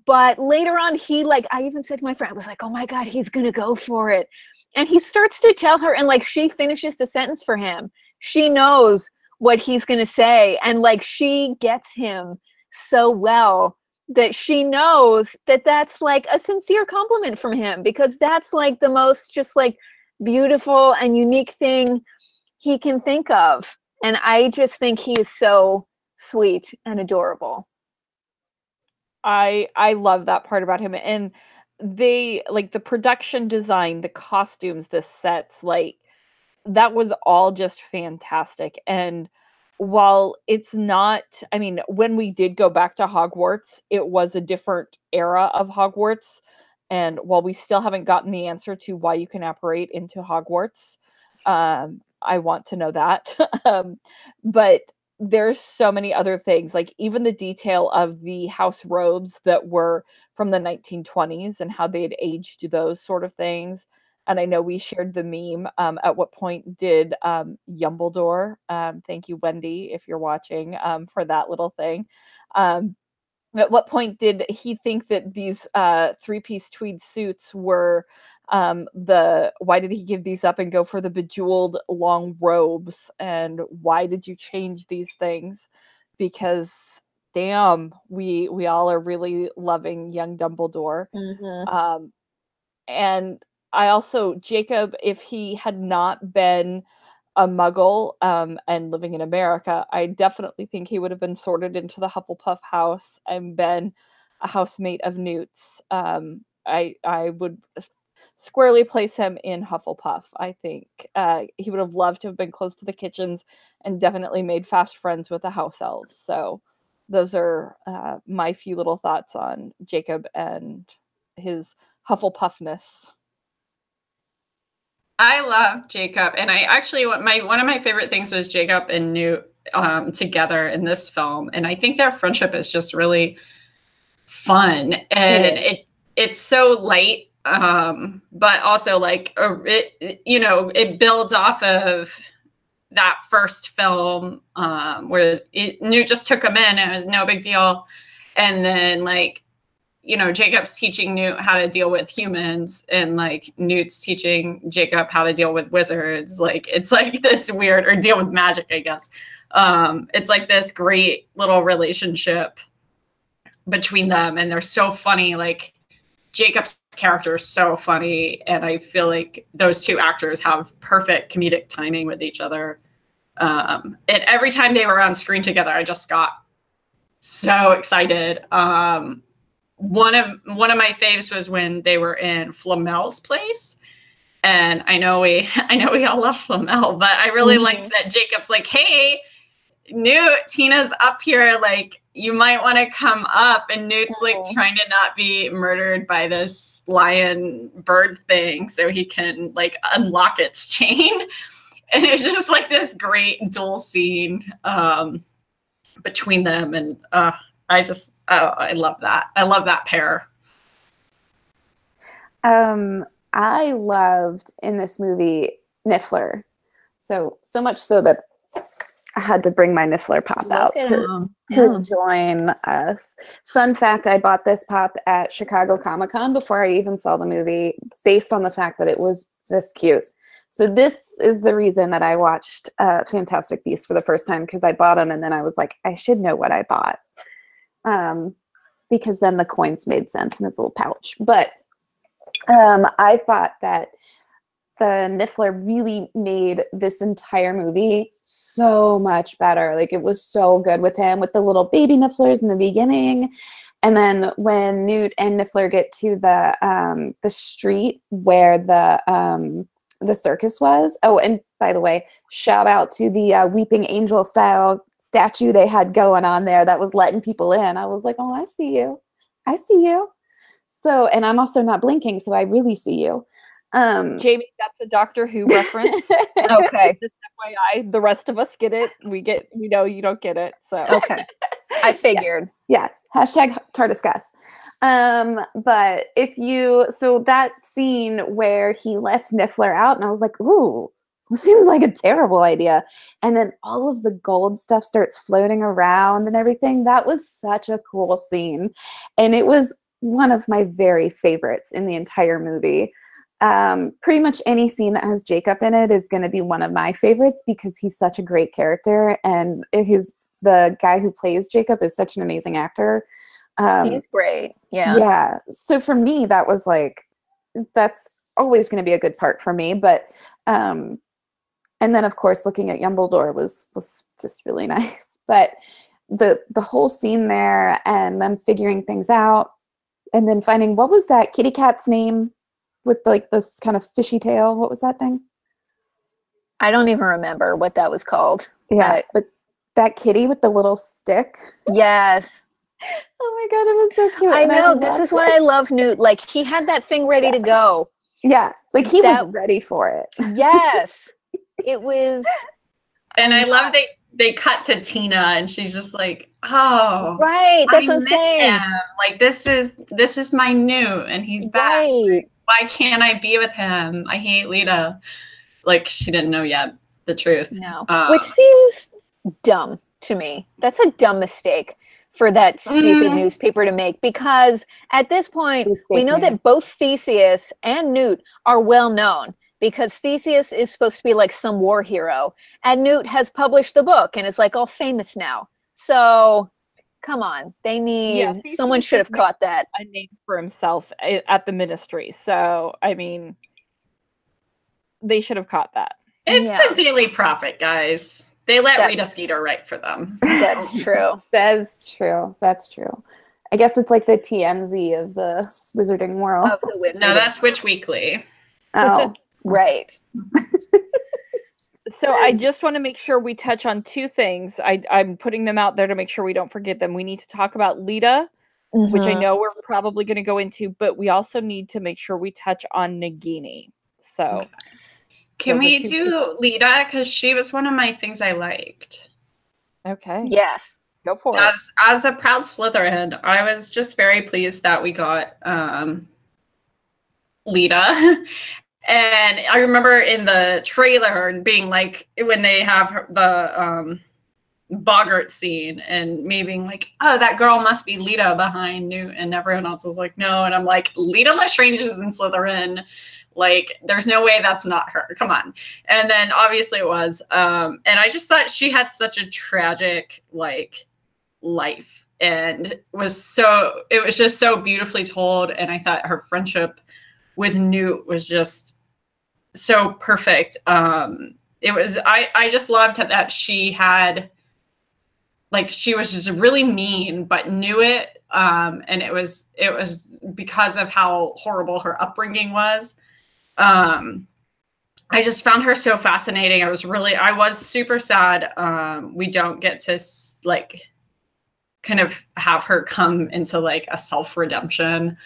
But later on, he like, I even said to my friend, I was like, oh my God, he's going to go for it. And he starts to tell her, and like she finishes the sentence for him. She knows what he's going to say. And like she gets him so well that she knows that that's like a sincere compliment from him, because that's like the most just like beautiful and unique thing he can think of. And I just think he is so sweet and adorable. I love that part about him. And they like the production design, the costumes, the sets, like that was all just fantastic. And while it's not, I mean, when we did go back to Hogwarts, it was a different era of Hogwarts. And while we still haven't gotten the answer to why you can apparate into Hogwarts, I want to know that. But there's so many other things, like even the detail of the house robes that were from the 1920s and how they had aged those sort of things. And I know we shared the meme. At what point did Yumbledore, thank you, Wendy, if you're watching, for that little thing. At what point did he think that these three-piece tweed suits were why did he give these up and go for the bejeweled long robes? And why did you change these things? Because damn, we all are really loving young Dumbledore. And I also, Jacob, if he had not been a muggle and living in America, I definitely think he would have been sorted into the Hufflepuff house and been a housemate of Newt's. I would squarely place him in Hufflepuff. I think he would have loved to have been close to the kitchens and definitely made fast friends with the house elves. So those are my few little thoughts on Jacob and his Hufflepuffness. I love Jacob, and I actually one of my favorite things was Jacob and Newt together in this film, and I think their friendship is just really fun, and it's so light, but also like it builds off of that first film where Newt just took him in, and it was no big deal, and then like, Jacob's teaching Newt how to deal with humans, and like Newt's teaching Jacob how to deal with wizards. Like it's like this weird, or deal with magic, I guess. It's like this great little relationship between them, and they're so funny. Like Jacob's character is so funny, and I feel like those two actors have perfect comedic timing with each other. And every time they were on screen together, I just got so excited. One of my faves was when they were in Flamel's place, and I know we all love Flamel, but I really liked that Jacob's like, "Hey, Newt, Tina's up here. Like, you might want to come up." And Newt's like trying to not be murdered by this lion bird thing, so he can like unlock its chain. And it was just like this great dual scene between them, and I love that. I love that pair. I loved in this movie Niffler. So much so that I had to bring my Niffler pop out to join us. Fun fact, I bought this pop at Chicago Comic-Con before I even saw the movie, based on the fact that it was this cute. So this is the reason that I watched Fantastic Beasts for the first time, because I bought them and then I was like, I should know what I bought. Because then the coins made sense in his little pouch. But I thought that the Niffler really made this entire movie so much better. Like, it was so good with him, with the little baby Nifflers in the beginning. And then when Newt and Niffler get to the street where the circus was. Oh, and by the way, shout out to the Weeping Angel style statue they had going on there that was letting people in. I was like, oh, I see you. I see you. So, and I'm also not blinking, so I really see you. Jamie, that's a Doctor Who reference. Okay. Just FYI, the rest of us get it. We know you don't get it. So Okay. I figured. Yeah. Hashtag TARDIScuss. But so that scene where he lets Niffler out, and I was like, ooh, seems like a terrible idea. And then all of the gold stuff starts floating around and everything. That was such a cool scene. And it was one of my very favorites in the entire movie. Pretty much any scene that has Jacob in it is going to be one of my favorites because he's such a great character. And the guy who plays Jacob is such an amazing actor. He's great. Yeah. Yeah. So for me, that was like, that's always going to be a good part for me. But, and then of course, looking at Dumbledore was just really nice. But the whole scene there and them figuring things out and then finding, what was that kitty cat's name with like this kind of fishy tail? What was that thing? I don't even remember what that was called. Yeah. But that kitty with the little stick. Yes. Oh my God, it was so cute. I know. This is why I love Newt. Like, he had that thing ready to go. Yeah. Like, he was ready for it. Yes. It was. And I love they cut to Tina and she's just like, oh. Right. That's what I'm saying. Him. Like, this is my Newt and he's back. Right. Why can't I be with him? I hate Lita. Like, she didn't know yet the truth. No. Which seems dumb to me. That's a dumb mistake for that stupid newspaper to make, because at this point we know that both Theseus and Newt are well known, because Theseus is supposed to be like some war hero and Newt has published the book and is like all famous now. So come on, they need someone should have caught that. A name for himself at the Ministry. So I mean, they should have caught that. It's the Daily Prophet, guys. They let Rita Skeeter write for them. That's true. That's true. That's true. I guess it's like the TMZ of the wizarding world. Of the wizarding. No, that's Witch Weekly. Oh, right. So I just want to make sure we touch on two things. I'm putting them out there to make sure we don't forget them. We need to talk about Lita, which I know we're probably going to go into, but we also need to make sure we touch on Nagini. So can we do Lita? Because she was one of my things I liked. Okay. Yes. Go for it. As a proud Slytherin, I was just very pleased that we got Lita. And I remember in the trailer being like, when they have the Boggart scene and me being like, oh, that girl must be Lita behind Newt, and everyone else was like, no. And I'm like, Lita Lestrange is in Slytherin. Like, there's no way that's not her. Come on. And then obviously it was. And I just thought she had such a tragic, like, life. And it was just so beautifully told. And I thought her friendship with Newt was just so perfect. It was, I just loved that she had, like, she was just really mean, but knew it. And it was because of how horrible her upbringing was. I just found her so fascinating. I was super sad. We don't get to like kind of have her come into like a self-redemption,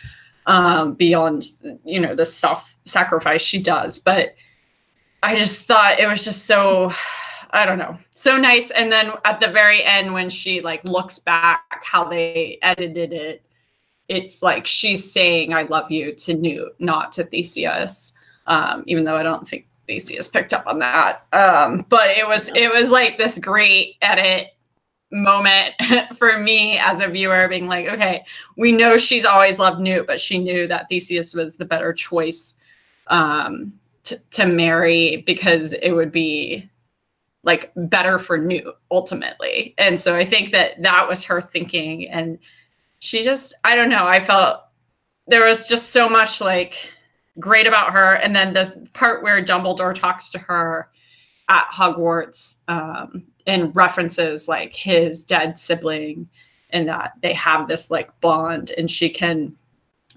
beyond, the self-sacrifice she does. But I just thought it was just so, I don't know, so nice. And then at the very end, when she like looks back how they edited it, it's like she's saying, I love you to Newt, not to Theseus. Even though I don't think Theseus picked up on that. But it was like this great edit moment for me as a viewer, being like, okay, we know she's always loved Newt, but she knew that Theseus was the better choice to marry, because it would be like better for Newt ultimately. And so I think that was her thinking. And she just, I don't know, I felt there was just so much like great about her. And then this part where Dumbledore talks to her at Hogwarts, and references like his dead sibling, and that they have this like bond, and she can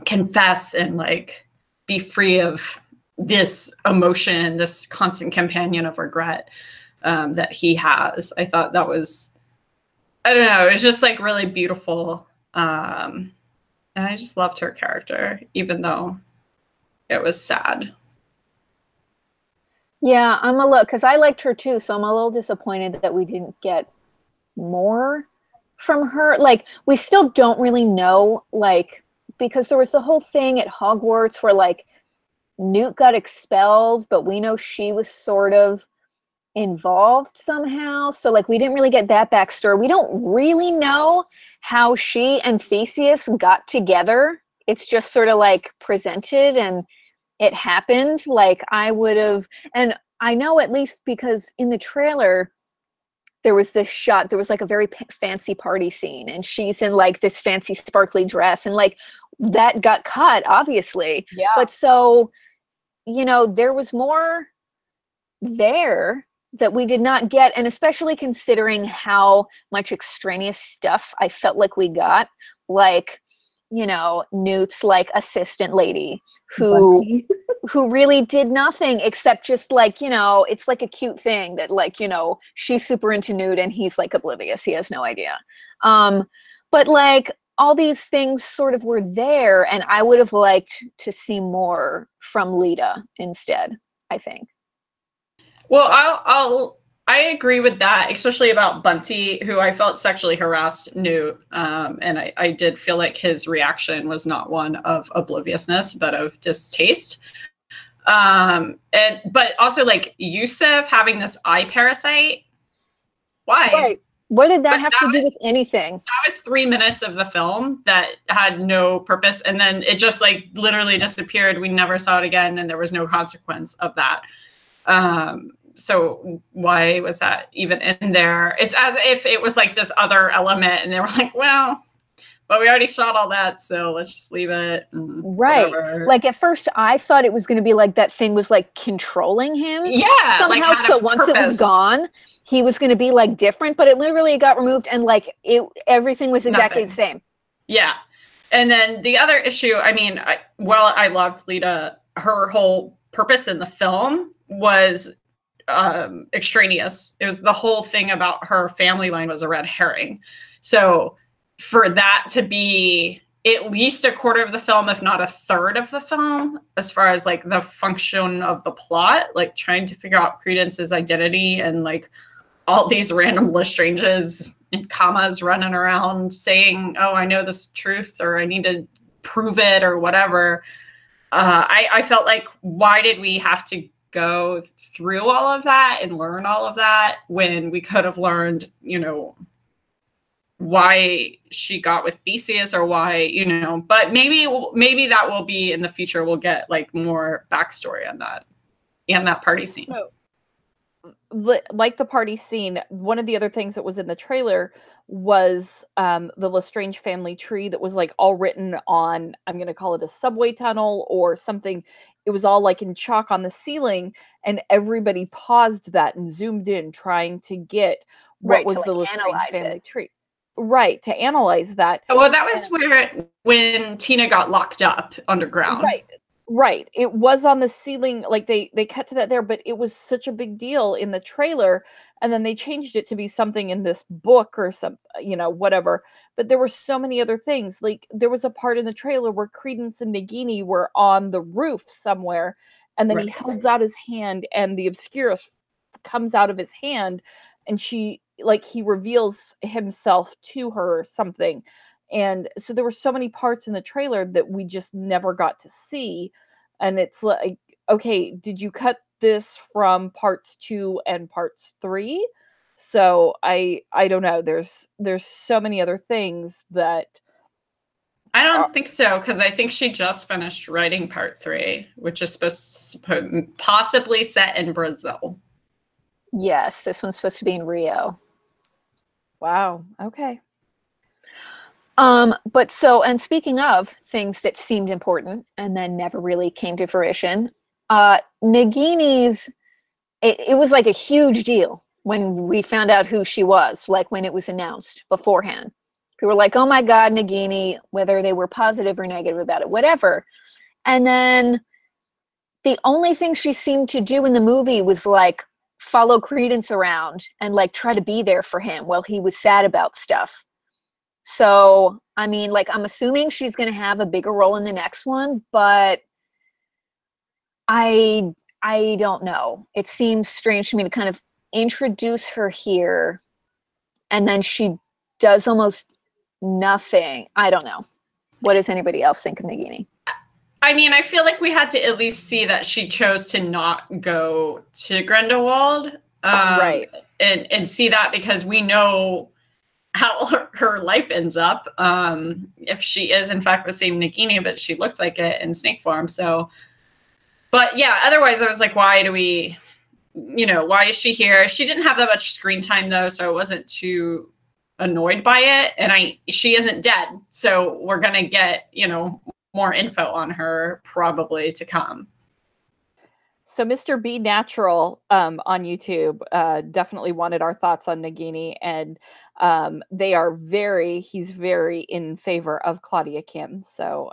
confess and like be free of this emotion, this constant companion of regret that he has. I thought that was, I don't know, it was just like really beautiful. And I just loved her character, even though it was sad. Yeah, I'm a little, because I liked her too, so I'm a little disappointed that we didn't get more from her. Like, we still don't really know, like, because there was the whole thing at Hogwarts where, like, Newt got expelled, but we know she was sort of involved somehow. So like we didn't really get that backstory. We don't really know how she and Theseus got together. It's just sort of like presented and it happened. Like I would have, and I know at least because in the trailer there was this shot, there was like a very fancy party scene and she's in like this fancy sparkly dress and like that got cut obviously. Yeah. But so, you know, there was more there that we did not get, and especially considering how much extraneous stuff I felt like we got, like, you know, Newt's like assistant lady who who really did nothing except just like, you know, it's like a cute thing that like, you know, she's super into Newt and he's like oblivious, he has no idea. But like all these things sort of were there, and I would have liked to see more from Lita instead, I think. Well, I agree with that, especially about Bunty, who I felt sexually harassed Newt. And I did feel like his reaction was not one of obliviousness, but of distaste. But also like Yusuf having this eye parasite. Why? Right. What did that have to do with anything? That was 3 minutes of the film that had no purpose. And then it just like literally disappeared. We never saw it again. And there was no consequence of that. So why was that even in there? It's as if it was like this other element and they were like, well, but we already shot all that, so let's just leave it. Right. Whatever. Like at first I thought it was going to be like that thing was like controlling him. Yeah. Somehow. Like So once it was gone, he was going to be like different, but it literally got removed and like everything was exactly the same. Yeah. And then the other issue, I mean, I loved Lita, her whole purpose in the film was extraneous. It was the whole thing about her family line was a red herring. So for that to be at least a quarter of the film, if not a third of the film, as far as like the function of the plot, like trying to figure out Credence's identity and like all these random Lestranges and commas running around saying, oh, I know this truth, or I need to prove it, or whatever. I felt like, why did we have to go through all of that and learn all of that when we could have learned, you know, why she got with Theseus, or why, you know, but maybe that will be in the future. We'll get like more backstory on that and that party scene. So, like the party scene, one of the other things that was in the trailer was the Lestrange family tree that was like all written on, I'm going to call it a subway tunnel or something. It was all like in chalk on the ceiling, and everybody paused that and zoomed in trying to get what was the Lestrange family tree. Right, to analyze that. Well, that was when Tina got locked up underground. Right. It was on the ceiling, like they cut to that there, but it was such a big deal in the trailer, and then they changed it to be something in this book or some, you know, whatever. But there were so many other things. Like there was a part in the trailer where Credence and Nagini were on the roof somewhere, and then he holds out his hand, and the Obscurus comes out of his hand, and he reveals himself to her or something. And so there were so many parts in the trailer that we just never got to see. And it's like, okay, did you cut this from parts 2 and parts 3? So I don't know. There's so many other things that I don't think so, because I think she just finished writing part 3, which is supposed to possibly set in Brazil. Yes, this one's supposed to be in Rio. Wow. Okay. But so, and speaking of things that seemed important and then never really came to fruition, Nagini's, it was like a huge deal when we found out who she was, like when it was announced beforehand. People were like, oh my God, Nagini, whether they were positive or negative about it, whatever. And then the only thing she seemed to do in the movie was like follow Credence around and like try to be there for him while he was sad about stuff. So, I mean, like, I'm assuming she's going to have a bigger role in the next one, but I don't know. It seems strange to me to kind of introduce her here and then she does almost nothing. I don't know. What does anybody else think of Nagini? I mean, I feel like we had to at least see that she chose to not go to Grindelwald. Right. And see that, because we know how her life ends up. If she is in fact the same Nagini, but she looked like it in snake form. So, but yeah, otherwise I was like, why do we, why is she here? She didn't have that much screen time though, so I wasn't too annoyed by it. And she isn't dead, so we're gonna get, more info on her probably to come. So Mr. B Natural on YouTube definitely wanted our thoughts on Nagini, and he's very in favor of Claudia Kim. So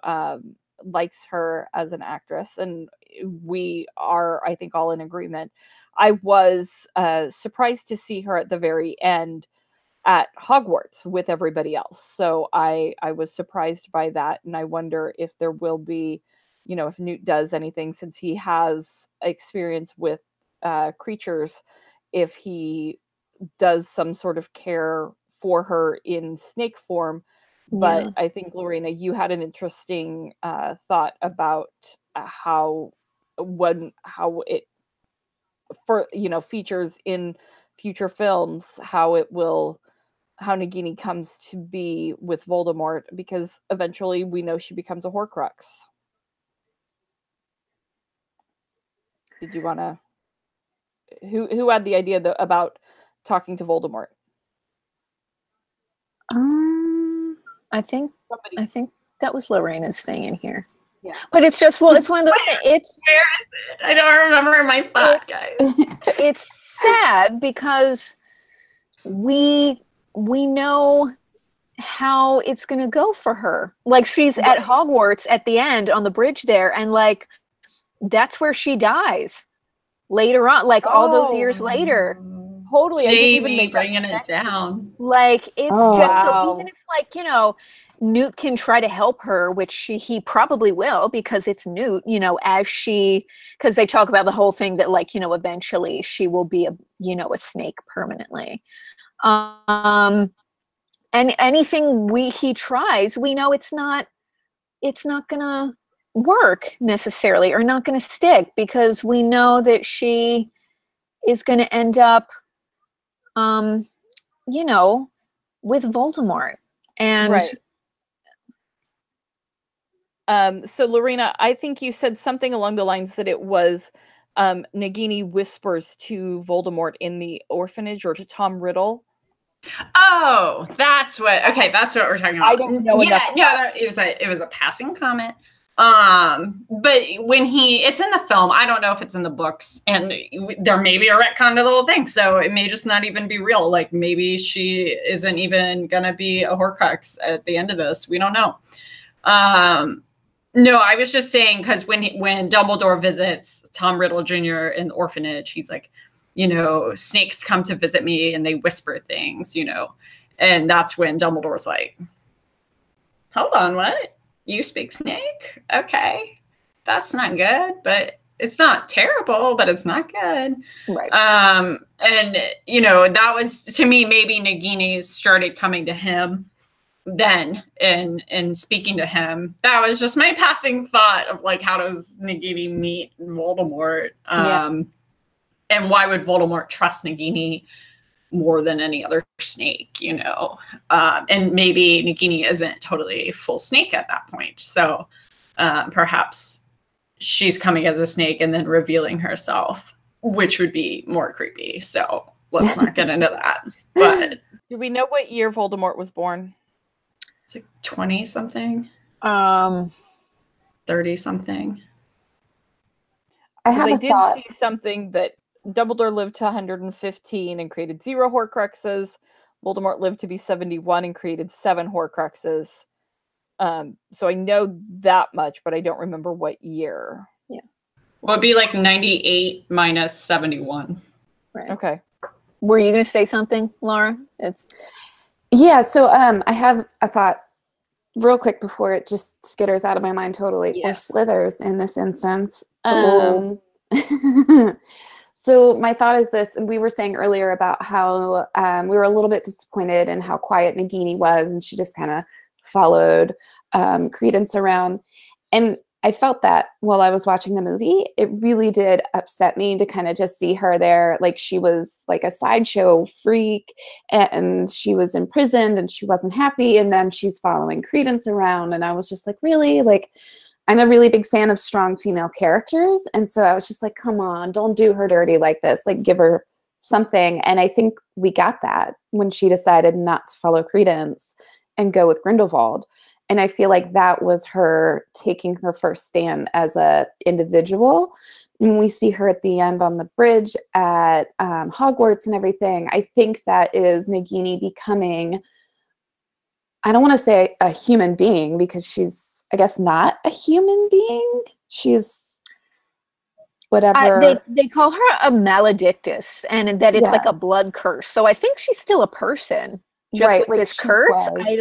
likes her as an actress, and we are, I think, all in agreement. I was surprised to see her at the very end at Hogwarts with everybody else. So I was surprised by that, and I wonder if there will be, if Newt does anything, since he has experience with creatures, if he does some sort of care for her in snake form. But Yeah. I think, Lorena, you had an interesting thought about how it features in future films, how Nagini comes to be with Voldemort, because eventually we know she becomes a Horcrux. Did you want to? Who had the idea about talking to Voldemort? I think that was Lorena's thing in here. Yeah. But it's just, it's one of those things. It's Where is it? I don't remember my thought, guys. It's sad because we know how it's going to go for her. Like, she's at Hogwarts at the end on the bridge there, and like that's where she dies later on, like all those years later. Totally. Jamie bringing it down. Like, it's just so, even if, like, Newt can try to help her, which he probably will, because it's Newt, because they talk about the whole thing that, like, eventually she will be a snake permanently. And anything he tries, we know it's not gonna work necessarily, or not gonna stick, because we know that she is gonna end up with Voldemort. And right. So Lorena, I think you said something along the lines that it was Nagini whispers to Voldemort in the orphanage, or to Tom Riddle. Oh, that's what we're talking about. I don't know enough. Yeah, it was a passing comment. But when it's in the film, I don't know if it's in the books, and there may be a retcon to the whole thing, so it may just not even be real. Like, maybe she isn't even gonna be a Horcrux at the end of this. We don't know. No, I was just saying, because when Dumbledore visits Tom Riddle Jr. in the orphanage, he's like, snakes come to visit me and they whisper things, and that's when Dumbledore's like, hold on, what? You speak snake? Okay. That's not good, but it's not terrible, but it's not good. Right. And that was, to me, maybe Nagini started coming to him then and speaking to him. That was just my passing thought of, like, how does Nagini meet Voldemort? And why would Voldemort trust Nagini more than any other snake, and maybe Nagini isn't totally full snake at that point. So perhaps she's coming as a snake and then revealing herself, which would be more creepy. So let's not get into that. But do we know what year Voldemort was born? It's like 20 something. 30 something. I did see something that Dumbledore lived to 115 and created 0 Horcruxes. Voldemort lived to be 71 and created 7 Horcruxes. So I know that much, but I don't remember what year. Yeah. Well, it'd be like 98 minus 71. Right. Okay. Were you going to say something, Laura? Yeah, so I have a thought real quick before it just skitters out of my mind totally, or slithers in this instance. So my thought is this, and we were saying earlier about how we were a little bit disappointed in how quiet Nagini was, and she just kind of followed Credence around. And I felt that while I was watching the movie. It really did upset me to kind of just see her there. Like she was like a sideshow freak and she was imprisoned and she wasn't happy. And then she's following Credence around. And I was just like, really? Like, I'm a really big fan of strong female characters. And so I was just like, come on, don't do her dirty like this. Like, give her something. And I think we got that when she decided not to follow Credence and go with Grindelwald. And I feel like that was her taking her first stand as a individual. When we see her at the end on the bridge at Hogwarts and everything, I think that is Nagini becoming, I don't want to say a human being because she's, I guess, not a human being. She's whatever. They call her a maledictus, and that it's like a blood curse. So I think she's still a person. Just right, with like this curse, was. I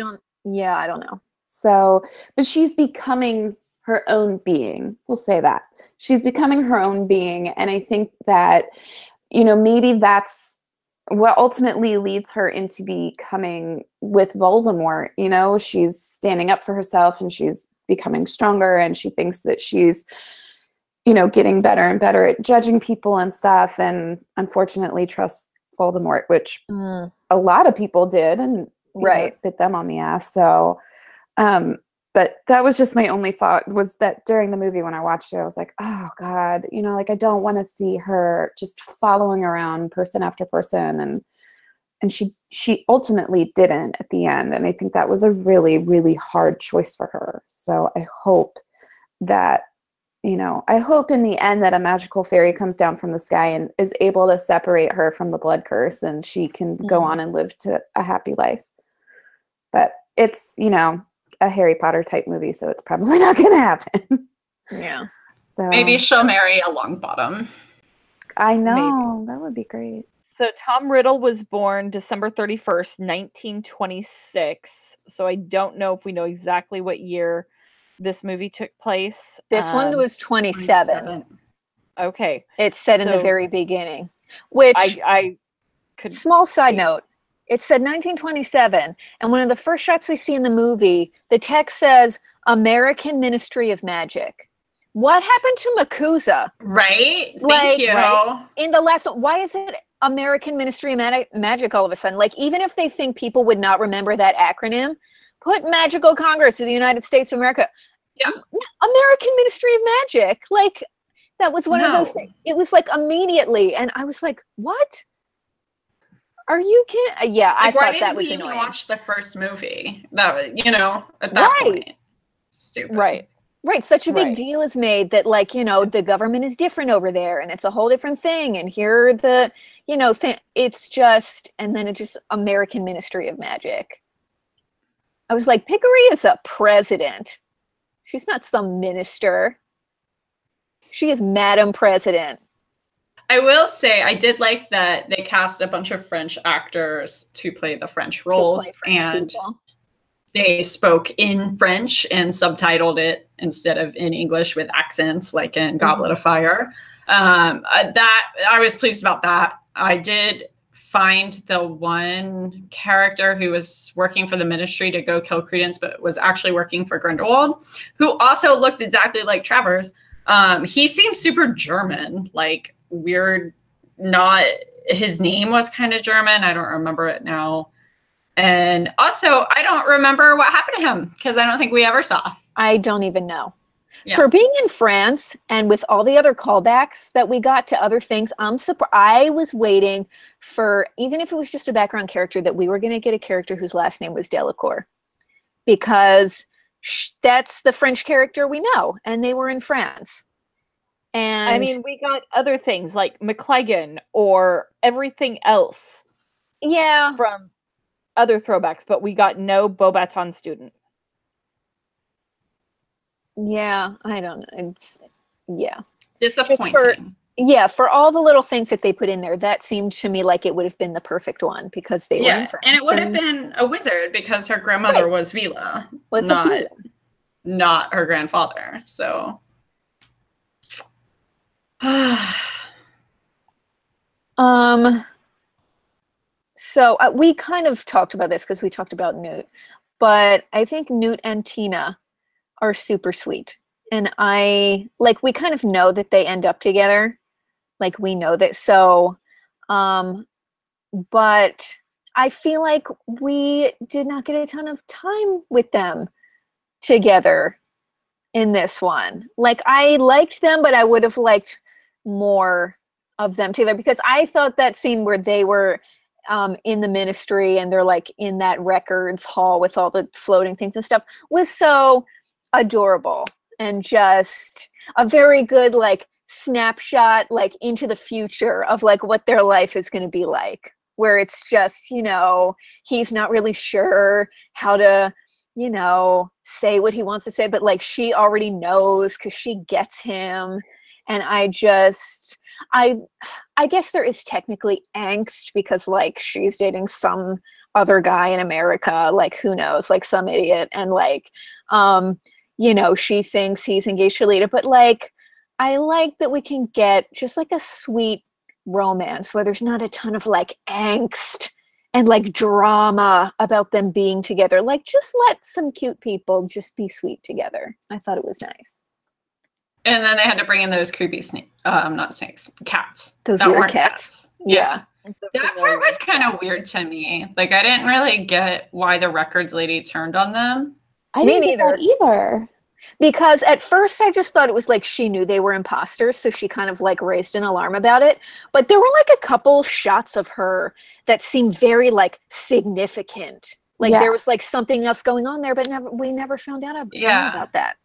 don't know. So, but she's becoming her own being. We'll say that. She's becoming her own being. And I think that, you know, maybe that's what ultimately leads her into becoming with Voldemort. You know, she's standing up for herself and she's becoming stronger and she thinks that she's, you know, getting better and better at judging people and stuff. And unfortunately trusts Voldemort, which a lot of people did and bit them on the ass. So, but that was just my only thought, was that during the movie when I watched it, I was like, oh God, you know, like I don't want to see her just following around person after person. And she ultimately didn't at the end. And I think that was a really, really hard choice for her. So I hope that, you know, I hope in the end that a magical fairy comes down from the sky and is able to separate her from the blood curse and she can go on and live to a happy life. But it's, you know, a Harry Potter type movie, so it's probably not going to happen. Yeah. So maybe she'll marry a Longbottom. I know. Maybe. That would be great. So Tom Riddle was born December 31st, 1926. So I don't know if we know exactly what year this movie took place. This one was 27. Okay. It's set in the very beginning, which I could. Small side note. It said 1927, and one of the first shots we see in the movie, the text says American Ministry of Magic. What happened to MACUSA? Right? Thank you. Right? In the last one, why is it American Ministry of Magic all of a sudden? Like, even if they think people would not remember that acronym, put Magical Congress of the United States of America. Yeah. American Ministry of Magic. Like, that was one of those things. It was like immediately, and I was like, what? Are you kidding? Yeah, I thought that was annoying. Even watch the first movie. That was, you know, at that point, stupid. Right. Such a big deal is made that, like, you know, the government is different over there, and it's a whole different thing. And here are the, you know, it's just, and then it just American Ministry of Magic. I was like, Pickery is a president. She's not some minister. She is Madam President. I will say I did like that they cast a bunch of French actors to play the French roles, and they spoke in French and subtitled it instead of in English with accents, like in Goblet of Fire. That I was pleased about that. I did find the one character who was working for the Ministry to go kill Credence, but was actually working for Grindelwald, who also looked exactly like Travers. He seemed super German, like weird, not, his name was kind of German. I don't remember it now. And also, I don't remember what happened to him because I don't think we ever saw. I don't even know. Yeah. For being in France and with all the other callbacks that we got to other things, I'm surprised. I was waiting for, even if it was just a background character, that we were going to get a character whose last name was Delacour, because that's the French character we know, and they were in France. And I mean, we got other things like McClagan or everything else. Yeah. From other throwbacks, but we got no Beauxbaton student. Yeah, I don't know. It's, yeah. Disappointing. For all the little things that they put in there, that seemed to me like it would have been the perfect one because they were in France. And it would have been a wizard because her grandmother was Vila, not her grandfather. So so we kind of talked about this because we talked about Newt, but I think Newt and Tina are super sweet. And we kind of know that they end up together. Like, we know that. So, but I feel like we did not get a ton of time with them together in this one. Like, I liked them, but I would have liked more of them together, because I thought that scene where they were in the ministry and they're like in that records hall with all the floating things and stuff was so adorable, and just a very good like snapshot like into the future of like what their life is going to be like, where it's just, you know, he's not really sure how to, you know, say what he wants to say, but like she already knows because she gets him. And I guess there is technically angst because like she's dating some other guy in America, like who knows, like some idiot, and like you know, she thinks he's engaged to Lita, but like I like that we can get just like a sweet romance where there's not a ton of like angst and like drama about them being together. Like, just let some cute people just be sweet together. I thought it was nice. And then they had to bring in those creepy not snakes, cats. Those that weird weren't cats. Yeah. So That part was kind of weird to me. Like, I didn't really get why the records lady turned on them. I Me didn't get that either. Because at first I just thought it was like she knew they were imposters, so she kind of like raised an alarm about it. But there were like a couple shots of her that seemed very like significant. Like there was like something else going on there, but we never found out about that.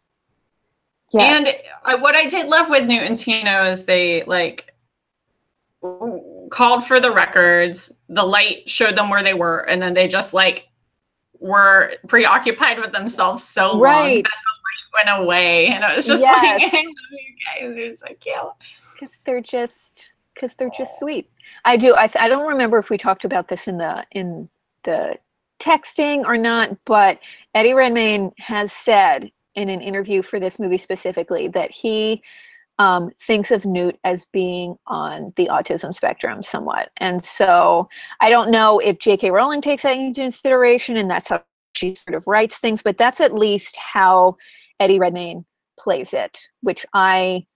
Yeah. And what I did love with Newt and Tina is they like called for the records. The light showed them where they were, and then they just like were preoccupied with themselves so long that the light went away, and I was just like, I love you guys, you're so cute. Because they're just sweet. I don't remember if we talked about this in the texting or not, but Eddie Redmayne has said in an interview for this movie specifically that he thinks of Newt as being on the autism spectrum somewhat. And so I don't know if J.K. Rowling takes that into consideration and that's how she sort of writes things, but that's at least how Eddie Redmayne plays it, which I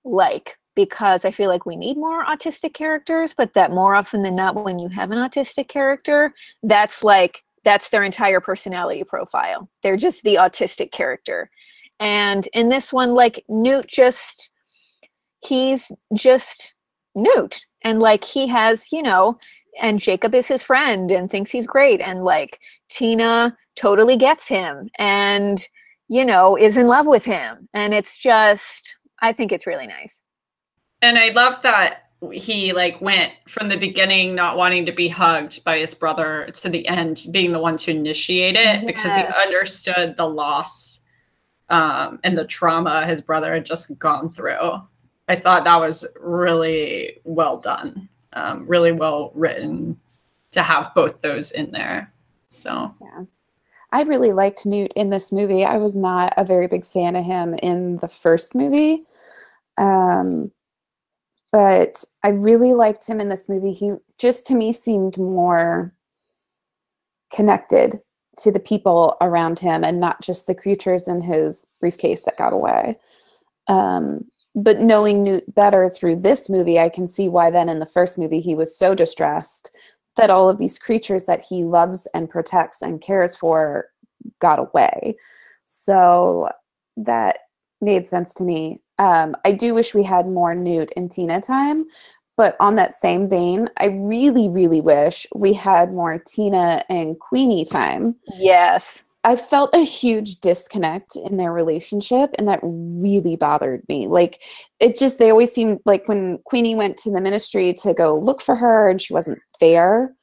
like, because I feel like we need more autistic characters, but that more often than not, when you have an autistic character, that's their entire personality profile. They're just the autistic character. And in this one, like Newt he's just Newt. And like he has, you know, and Jacob is his friend and thinks he's great. And like Tina totally gets him and, you know, is in love with him. And it's just, I think it's really nice. And I love that he like went from the beginning not wanting to be hugged by his brother to the end being the one to initiate it because he understood the loss and the trauma his brother had just gone through. I thought that was really well done, really well written to have both those in there. So yeah, I really liked Newt in this movie. I was not a very big fan of him in the first movie. But I really liked him in this movie. He just, to me, seemed more connected to the people around him and not just the creatures in his briefcase that got away. But knowing Newt better through this movie, I can see why then in the first movie he was so distressed that all of these creatures that he loves and protects and cares for got away. So that made sense to me. I do wish we had more Newt and Tina time, but on that same vein, I really, really wish we had more Tina and Queenie time. Yes. I felt a huge disconnect in their relationship, and that really bothered me. Like, they always seemed like when Queenie went to the ministry to go look for her and she wasn't there,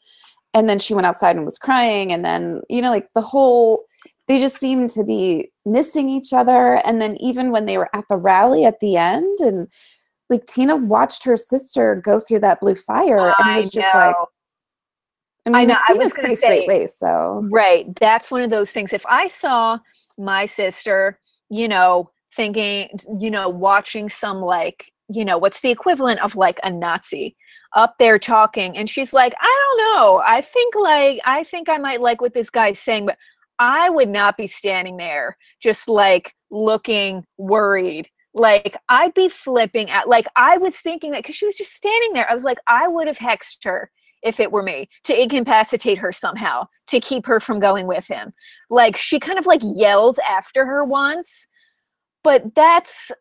and then she went outside and was crying, and then, you know, like they just seemed to be missing each other. And then even when they were at the rally at the end, and like Tina watched her sister go through that blue fire and was just like, I know, Tina's pretty straight-laced, so. Right. That's one of those things. If I saw my sister, you know, thinking, you know, watching some like, you know, what's the equivalent of like a Nazi up there talking, and she's like, I don't know. I think I might like what this guy's saying, but I would not be standing there just like looking worried. Like I'd be flipping out. Like I was thinking that because she was just standing there. I was like, I would have hexed her if it were me to incapacitate her somehow to keep her from going with him. Like she kind of like yells after her once, but that's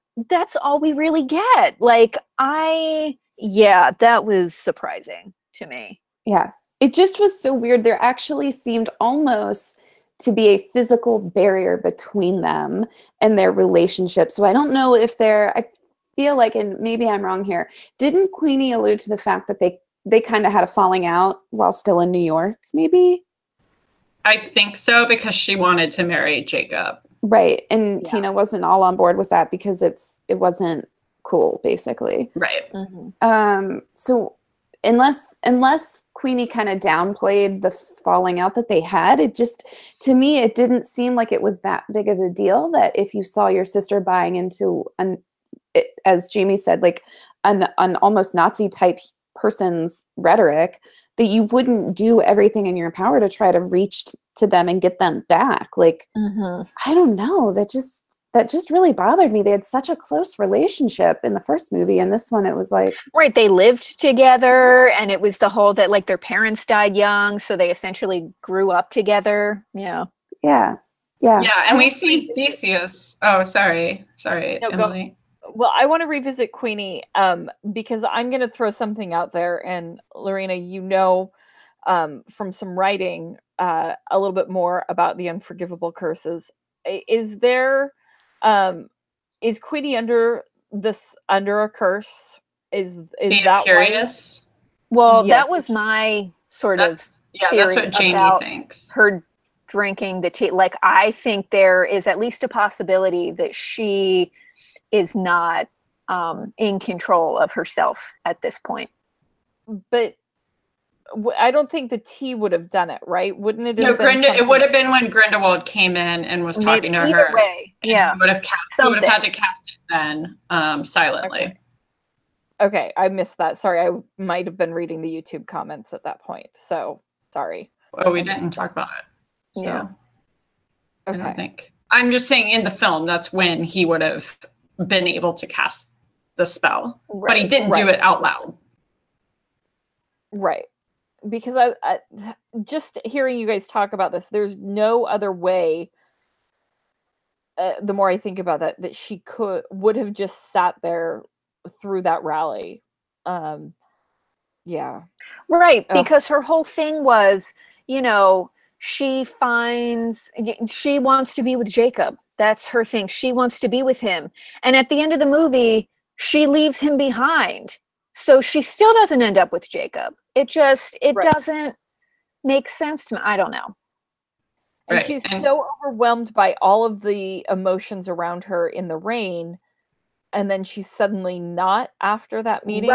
all we really get. Like that was surprising to me. Yeah. It just was so weird. There actually seemed almost to be a physical barrier between them and their relationship. So I don't know if I feel like, and maybe I'm wrong here, didn't Queenie allude to the fact that they kind of had a falling out while still in New York, maybe? I think so, because she wanted to marry Jacob. Right. And Tina wasn't all on board with that because it wasn't cool, basically. Right. Mm-hmm. So unless Queenie kind of downplayed the falling out that they had, it just, to me, it didn't seem like it was that big of a deal that if you saw your sister buying into as Jamie said, like an almost Nazi type person's rhetoric, that you wouldn't do everything in your power to try to reach to them and get them back. Like, I don't know, that just really bothered me. They had such a close relationship in the first movie, and this one it was like, right, they lived together, and it was the whole that like their parents died young, so they essentially grew up together. Yeah, and we see Theseus. Oh, sorry, no, Emily. Well, I want to revisit Queenie because I'm going to throw something out there, and Lorena, from some writing a little bit more about the unforgivable curses. Is Queenie under a curse? Is that curious? Well, yes, that was my sort of theory. That's what Jamie thinks. Her drinking the tea. Like, I think there is at least a possibility that she is not in control of herself at this point. But I don't think the tea would have done it, right? Wouldn't it? It would have been when Grindelwald came in and was talking to her. Either way, yeah. He would have had to cast it then silently. Okay, I missed that. Sorry, I might have been reading the YouTube comments at that point. So sorry. Oh, we didn't talk about it. So. Yeah. Okay. I don't think. I'm just saying in the film, that's when he would have been able to cast the spell, but he didn't do it out loud. Right. Because I just hearing you guys talk about this, there's no other way. The more I think about that she would have just sat there through that rally. Yeah. Right. Because her whole thing was, she wants to be with Jacob. That's her thing. She wants to be with him. And at the end of the movie, she leaves him behind. So she still doesn't end up with Jacob. It doesn't make sense to me. I don't know. And she's so overwhelmed by all of the emotions around her in the rain. And then she's suddenly not after that meeting.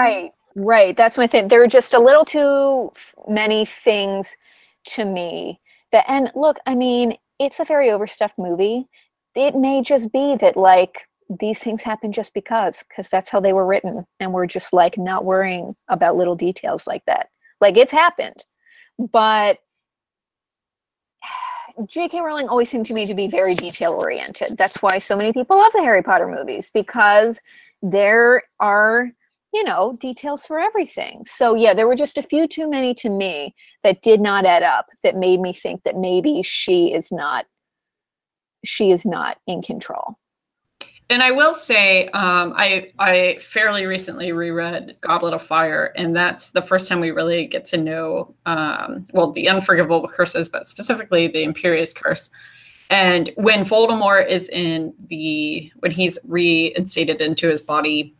Right. That's my thing. There are just a little too many things to me. And look, I mean, it's a very overstuffed movie. It may just be that, like, these things happen just because that's how they were written. And we're just, like, not worrying about little details like that. Like, it's happened. But J.K. Rowling always seemed to me to be very detail-oriented. That's why so many people love the Harry Potter movies, because there are, details for everything. So, yeah, there were just a few too many to me that did not add up, that made me think that maybe she is not in control. And I will say, I fairly recently reread Goblet of Fire, and that's the first time we really get to know, the unforgivable curses, but specifically the Imperious Curse. And when Voldemort is when he's reinstated into his body,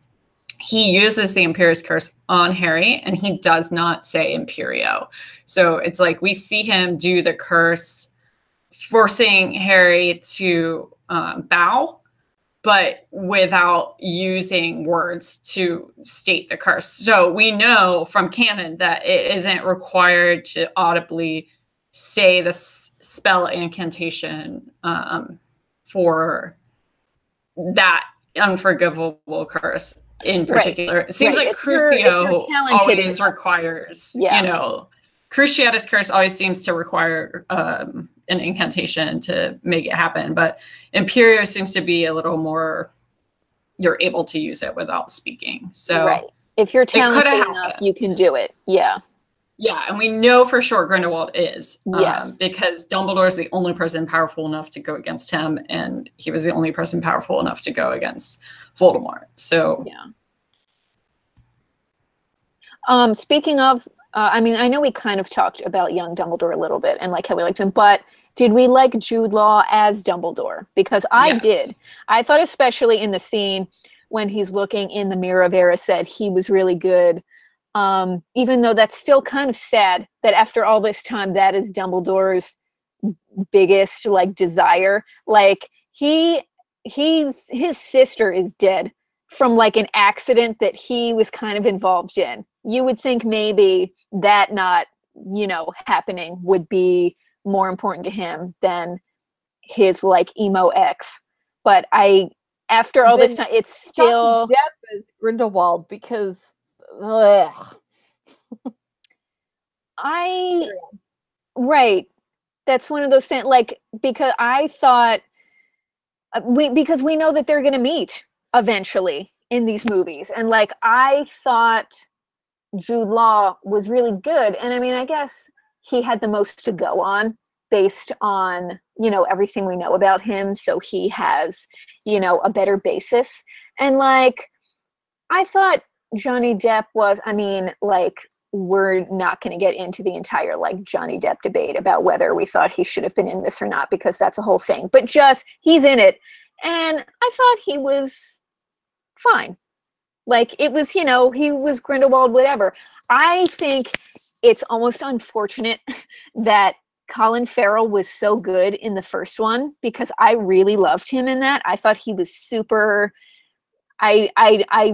he uses the Imperious Curse on Harry, and he does not say Imperio. So it's like we see him do the curse, forcing Harry to bow, but without using words to state the curse. So we know from canon that it isn't required to audibly say the spell incantation for that unforgivable curse in particular. It seems like Crucio always requires, Cruciatus Curse always seems to require an incantation to make it happen. But Imperio seems to be a little more, you're able to use it without speaking. So right. If you're talented enough, you can do it. Yeah. Yeah, and we know for sure Grindelwald is. Yes. Because Dumbledore is the only person powerful enough to go against him, and he was the only person powerful enough to go against Voldemort. So yeah. Speaking of, I mean, I know we kind of talked about young Dumbledore a little bit and like how we liked him, but did we like Jude Law as Dumbledore? Because I did. I thought especially in the scene when he's looking in the mirror of Erised, he was really good. Even though that's still kind of sad that after all this time, that is Dumbledore's biggest like desire. Like his sister is dead from like an accident that he was kind of involved in. You would think maybe that not, you know, happening would be more important to him than his like emo ex. But after all this time, it's still Depp is Grindelwald because ugh. Right. That's one of those things, like, because I thought because we know that they're going to meet eventually in these movies, and like I thought Jude Law was really good, and I mean, I guess he had the most to go on based on, you know, everything we know about him, so he has, you know, a better basis. And like I thought Johnny Depp was, I mean, like, we're not going to get into the entire like Johnny Depp debate about whether we thought he should have been in this or not, because that's a whole thing, but just he's in it, and I thought he was fine. Like, it was, you know, he was Grindelwald, whatever. I think it's almost unfortunate that Colin Farrell was so good in the first one, because I really loved him in that. I thought he was super, I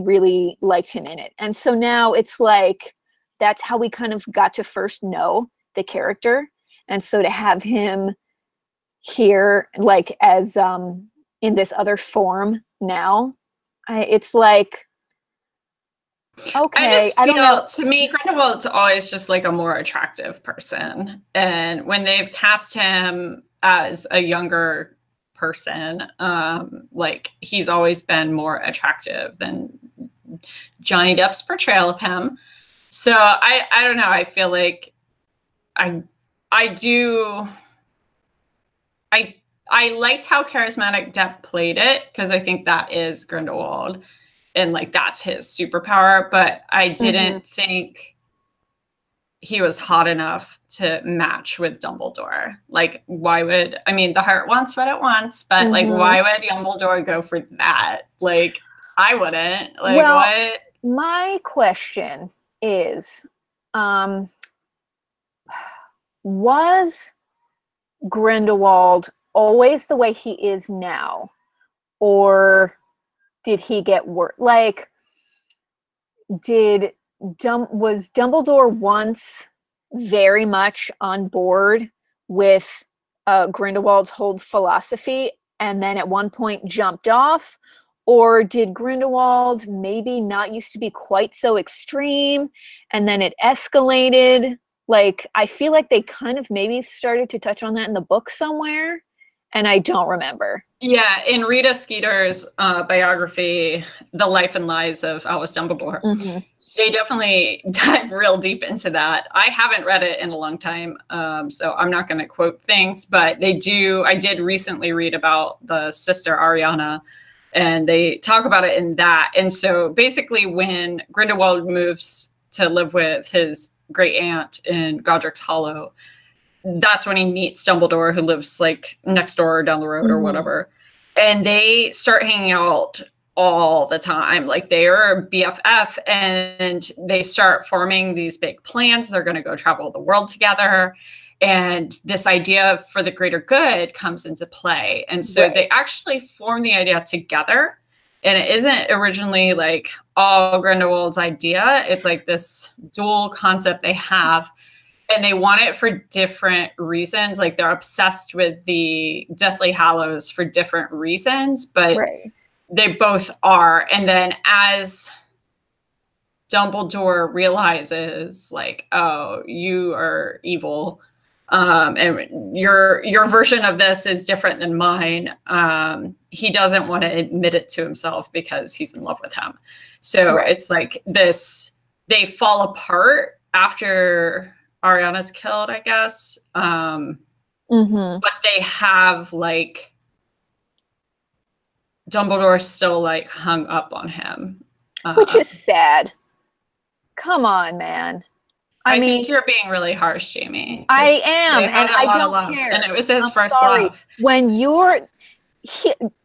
really liked him in it. And so now it's like, that's how we kind of got to first know the character. And so to have him here, like, as in this other form now, it's like, okay, I don't know. To me, Grindelwald's always just like a more attractive person. And when they've cast him as a younger person, like, he's always been more attractive than Johnny Depp's portrayal of him. So I don't know. I feel like I liked how charismatic Depp played it, because I think that is Grindelwald, and like that's his superpower. But I didn't think he was hot enough to match with Dumbledore. Like, why would, I mean, the heart wants what it wants, but like, why would Dumbledore go for that? Like, I wouldn't. Like, well, what? My question is, was Grindelwald always the way he is now, or did he get worse? Like, was Dumbledore once very much on board with Grindelwald's whole philosophy, and then at one point jumped off? Or did Grindelwald maybe not used to be quite so extreme, and then it escalated? Like, I feel like they kind of maybe started to touch on that in the book somewhere, and I don't remember. Yeah, in Rita Skeeter's biography, The Life and Lies of Albus Dumbledore, they definitely dive real deep into that. I haven't read it in a long time, so I'm not going to quote things, but I did recently read about the sister Ariana, and they talk about it in that. And so basically when Grindelwald moves to live with his great aunt in Godric's Hollow, that's when he meets Dumbledore, who lives like next door or down the road or whatever. And they start hanging out all the time. Like, they are BFF, and they start forming these big plans. They're going to go travel the world together. And this idea for the greater good comes into play. And so they actually form the idea together. And it isn't originally like all Grindelwald's idea. It's like this dual concept they have. And they want it for different reasons. Like, they're obsessed with the Deathly Hallows for different reasons. But they both are. And then as Dumbledore realizes, like, oh, you are evil, And your version of this is different than mine. He doesn't want to admit it to himself because he's in love with him. So it's like this, they fall apart after Ariana's killed, I guess. But they have like, Dumbledore's still like hung up on him. Which is sad. Come on, man. I mean, think you're being really harsh, Jamie. I am, and I don't care. And it was his first sorry. love. When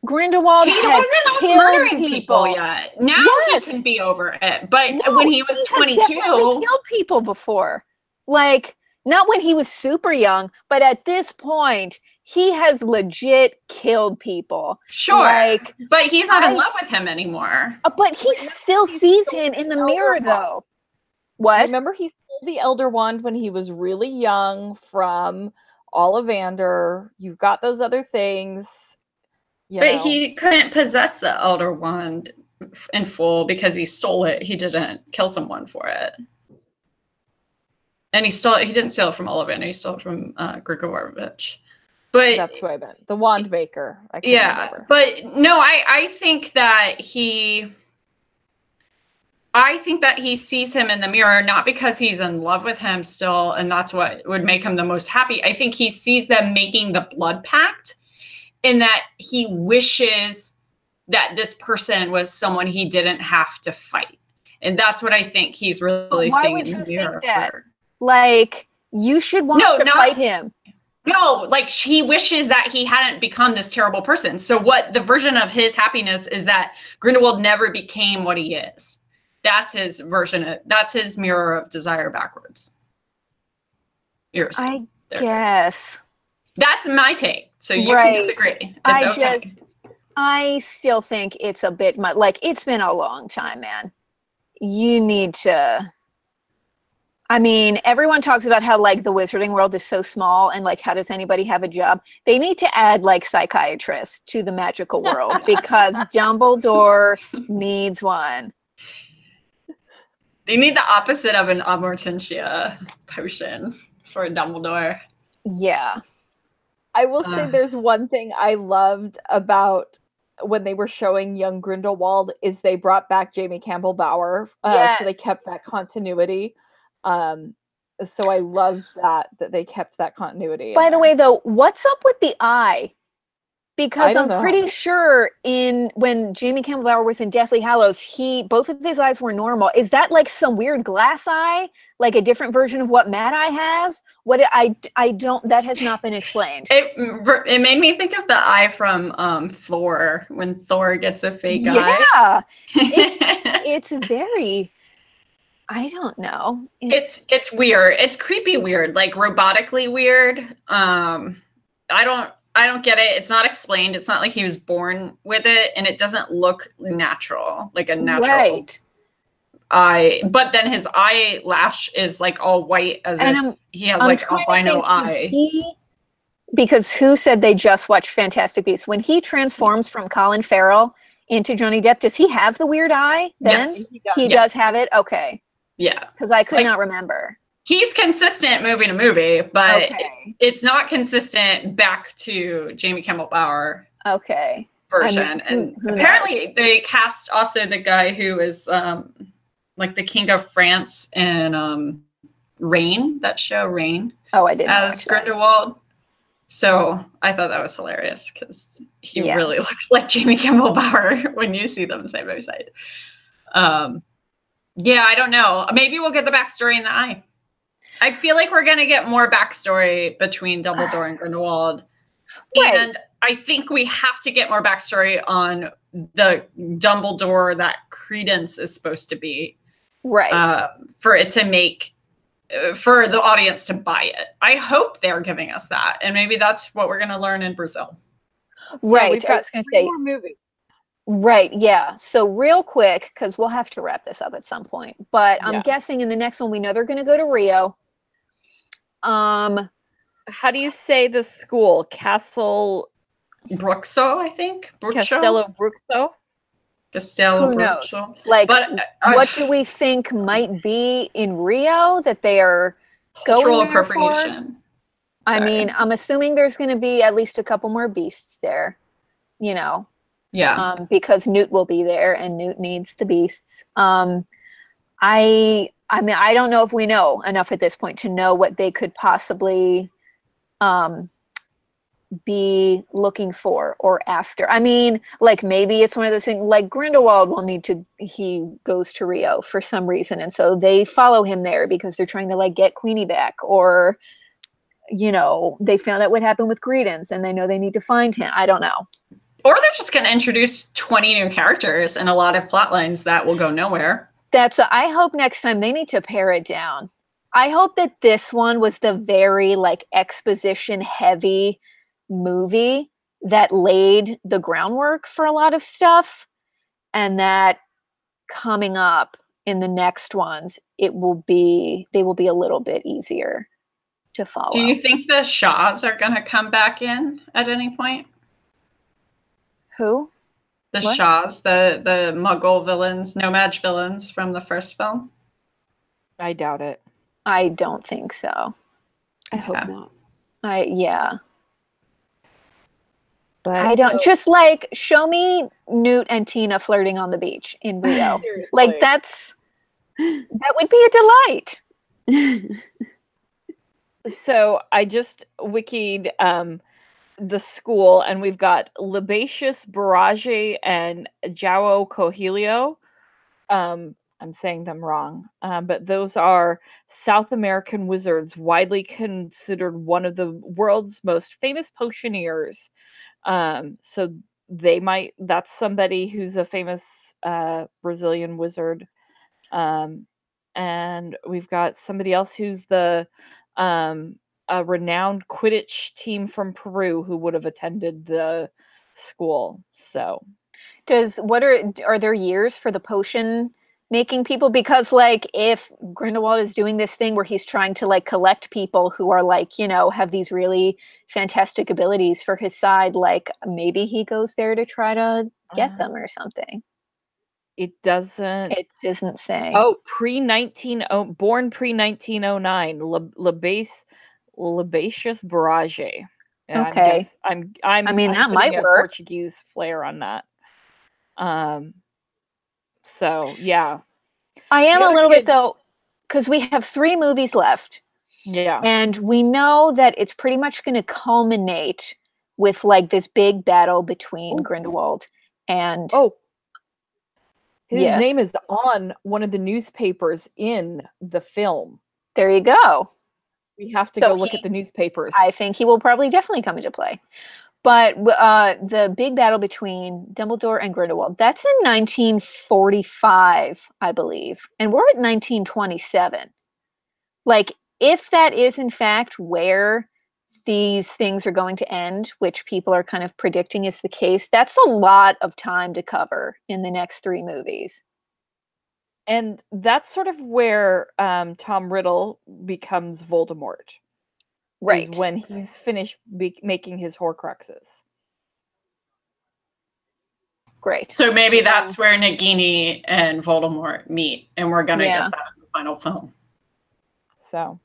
Grindelwald has killed people yet. Now he can be over it. But when he was 22, he killed people before. Like, not when he was super young, but at this point, he has legit killed people. Sure. Like, but he's not in love with him anymore. But he still sees him in the mirror, though. What? Remember, he stole the Elder Wand when he was really young from Ollivander. You've got those other things. But he couldn't possess the Elder Wand in full because he stole it. He didn't kill someone for it. And he didn't steal it from Ollivander. He stole it from Grigorvich. But that's who I meant. The wand maker. Remember. But no, I think that he sees him in the mirror, not because he's in love with him still, and that's what would make him the most happy. I think he sees them making the blood pact, in that he wishes that this person was someone he didn't have to fight. And that's what I think he's really seeing in the mirror. Think that? Like, you should want to fight him. No, like, he wishes that he hadn't become this terrible person. So what the version of his happiness is that Grindelwald never became what he is. That's his version. That's his mirror of desire backwards. Yours. I guess. That's my take. So you can disagree. It's okay. I still think it's a bit much. Like, it's been a long time, man. You need to. I mean, everyone talks about how, like, the wizarding world is so small and, like, how does anybody have a job? They need to add, like, psychiatrists to the magical world because Dumbledore needs one. They need the opposite of an Amortentia potion for Dumbledore. Yeah. I will say there's one thing I loved about when they were showing young Grindelwald is they brought back Jamie Campbell Bower. So they kept that continuity. So I loved that they kept that continuity. By the way, though, what's up with the eye? Because I'm pretty sure when Jamie Campbell Bower was in Deathly Hallows, both of his eyes were normal. Is that like some weird glass eye? Like a different version of what Mad Eye has? That has not been explained. It made me think of the eye from Thor, when Thor gets a fake eye. Yeah. It's very, I don't know. It's weird. It's creepy weird, like robotically weird. I don't get it. It's not explained. It's not like he was born with it, and it doesn't look natural, like a natural eye. But then his eyelash is like all white, as if he has like albino eye. Because who said they just watched Fantastic Beasts? When he transforms from Colin Farrell into Johnny Depp, does he have the weird eye then? Yes, he does have it? Okay. Yeah. Because I could not remember. He's consistent movie to movie, but it's not consistent back to Jamie Campbell Bower version. And apparently they cast also the guy who is like the King of France in Rain, that show Rain. Oh, I didn't as Grindelwald. So I thought that was hilarious because he really looks like Jamie Campbell Bower when you see them side by side. Yeah, I don't know. Maybe we'll get the backstory in the eye. I feel like we're going to get more backstory between Dumbledore and Grindelwald. Right. And I think we have to get more backstory on the Dumbledore that Credence is supposed to be. Right. For it to make, for the audience to buy it. I hope they're giving us that. And maybe that's what we're going to learn in Brazil. Right. Yeah, I was going to say more movies. Right, yeah. So real quick, because we'll have to wrap this up at some point. But I'm guessing in the next one, we know they're going to go to Rio. How do you say the school? Castle Bruxo, I think. Castello Bruxo. Castello Who knows? Bruxo. Like, what do we think might be in Rio that they are cultural going there appropriation? I Sorry. mean, I'm assuming there's going to be at least a couple more beasts there, you know, Yeah. because Newt will be there and Newt needs the beasts. I mean, I don't know if we know enough at this point to know what they could possibly be looking for or after. I mean, like maybe it's one of those things like Grindelwald will need to, he goes to Rio for some reason. And so they follow him there because they're trying to like get Queenie back, or, you know, they found out what happened with Greedence and they know they need to find him. I don't know. Or they're just going to introduce 20 new characters and a lot of plot lines that will go nowhere. I hope next time they need to pare it down. I hope that this one was the very like exposition heavy movie that laid the groundwork for a lot of stuff, and that coming up in the next ones they will be a little bit easier to follow. Do you think the Shaws are going to come back in at any point? Who? The What? Shaws, the Muggle villains, Nomad villains from the first film? I doubt it. I don't think so. I hope Yeah. not. Yeah. But I don't, just like show me Newt and Tina flirting on the beach in Rio. Seriously. Like that would be a delight. So I just wikied the school, and we've got Libaceous Barrage and Joao Coelho. I'm saying them wrong, but those are South American wizards, widely considered one of the world's most famous potioneers. So that's somebody who's a famous Brazilian wizard. And we've got somebody else who's a renowned Quidditch team from Peru who would have attended the school. So Are there years for the potion making people? Because like if Grindelwald is doing this thing where he's trying to like collect people who are like, you know, have these really fantastic abilities for his side, like maybe he goes there to try to get them or something. it doesn't. It doesn't say. Oh, born pre 1909, Libaceous Barrage. Okay. I mean, that putting might a work. Portuguese flair on that. So yeah, I am The a other little bit kid- though, because we have 3 movies left. yeah. And we know that it's pretty much going to culminate with like this big battle between Oh. Grindelwald and Oh, his Yes. name is on one of the newspapers in the film. there you go. We have to So go look at the newspapers. I think he will probably definitely come into play. But the big battle between Dumbledore and Grindelwald, that's in 1945, I believe. And we're at 1927. Like, if that is in fact where these things are going to end, which people are kind of predicting is the case, that's a lot of time to cover in the next 3 movies. And that's sort of where Tom Riddle becomes Voldemort. Right. Is when he's finished making his Horcruxes. Great. So maybe So- that's where Nagini and Voldemort meet, and we're going to Yeah. get that in the final film. So,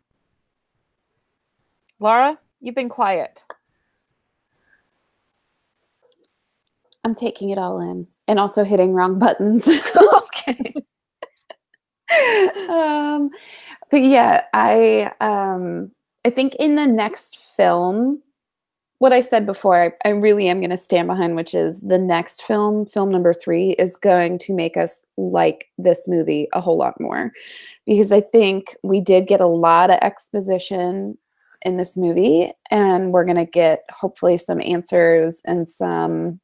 Laura, you've been quiet. I'm taking it all in and also hitting wrong buttons. Okay. But yeah, I think in the next film, what I said before, I really am going to stand behind, which is the next film number 3, is going to make us like this movie a whole lot more, because I think we did get a lot of exposition in this movie, and we're going to get hopefully some answers and some,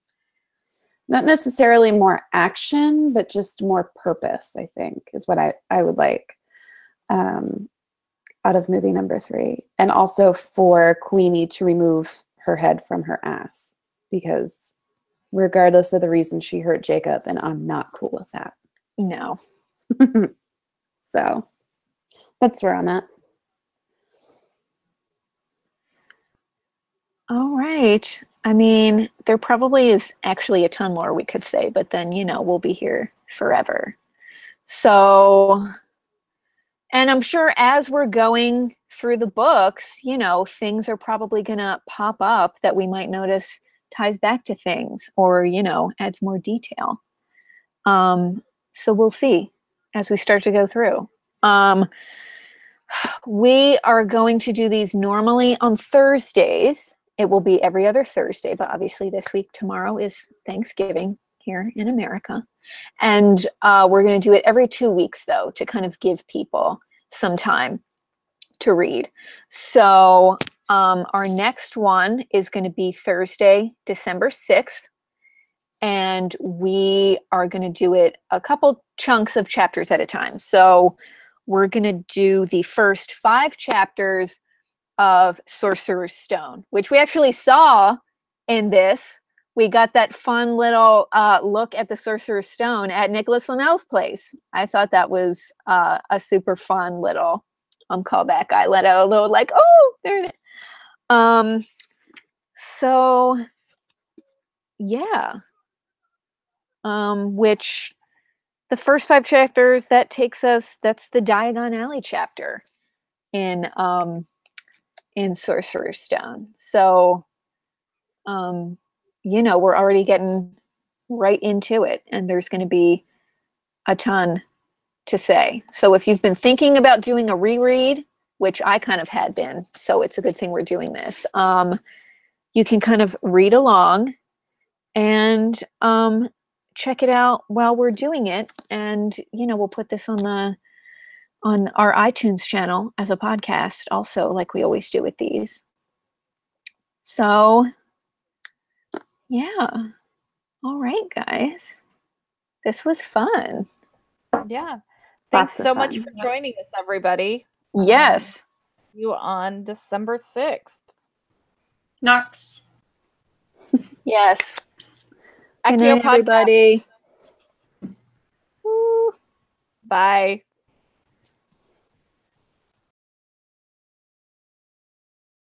not necessarily more action, but just more purpose, I think, is what I would like out of movie number 3. And also for Queenie to remove her head from her ass, because regardless of the reason she hurt Jacob, and I'm not cool with that. No. So that's where I'm at. All right. I mean, there probably is actually a ton more we could say, but then, you know, we'll be here forever. So And I'm sure as we're going through the books, you know, things are probably going to pop up that we might notice ties back to things or, you know, adds more detail. So we'll see as we start to go through. We are going to do these normally on Thursdays. It will be every other Thursday, but obviously this week, tomorrow is Thanksgiving here in America. And we're going to do it every 2 weeks, though, to kind of give people some time to read. So our next one is going to be Thursday, December 6th. And we are going to do it a couple chunks of chapters at a time. So we're going to do the first 5 chapters of Sorcerer's Stone, which we actually saw in this. We got that fun little look at the Sorcerer's Stone at Nicholas Flammel's place. I thought that was a super fun little callback. I let out a little like, oh, there it is. So, yeah. Which the first 5 chapters, that takes us, that's the Diagon Alley chapter in Sorcerer's Stone. So, you know, we're already getting right into it, and there's going to be a ton to say. So if you've been thinking about doing a reread, which I kind of had been, so it's a good thing we're doing this, you can kind of read along and check it out while we're doing it. And, you know, we'll put this on our iTunes channel as a podcast also, like we always do with these. So, yeah. All right, guys. This was fun. Yeah. Thanks Lots of so much fun. for joining us, everybody. Yes. See you on December 6th. Knox. Yes. Good Accio night, Podcast. everybody. Bye.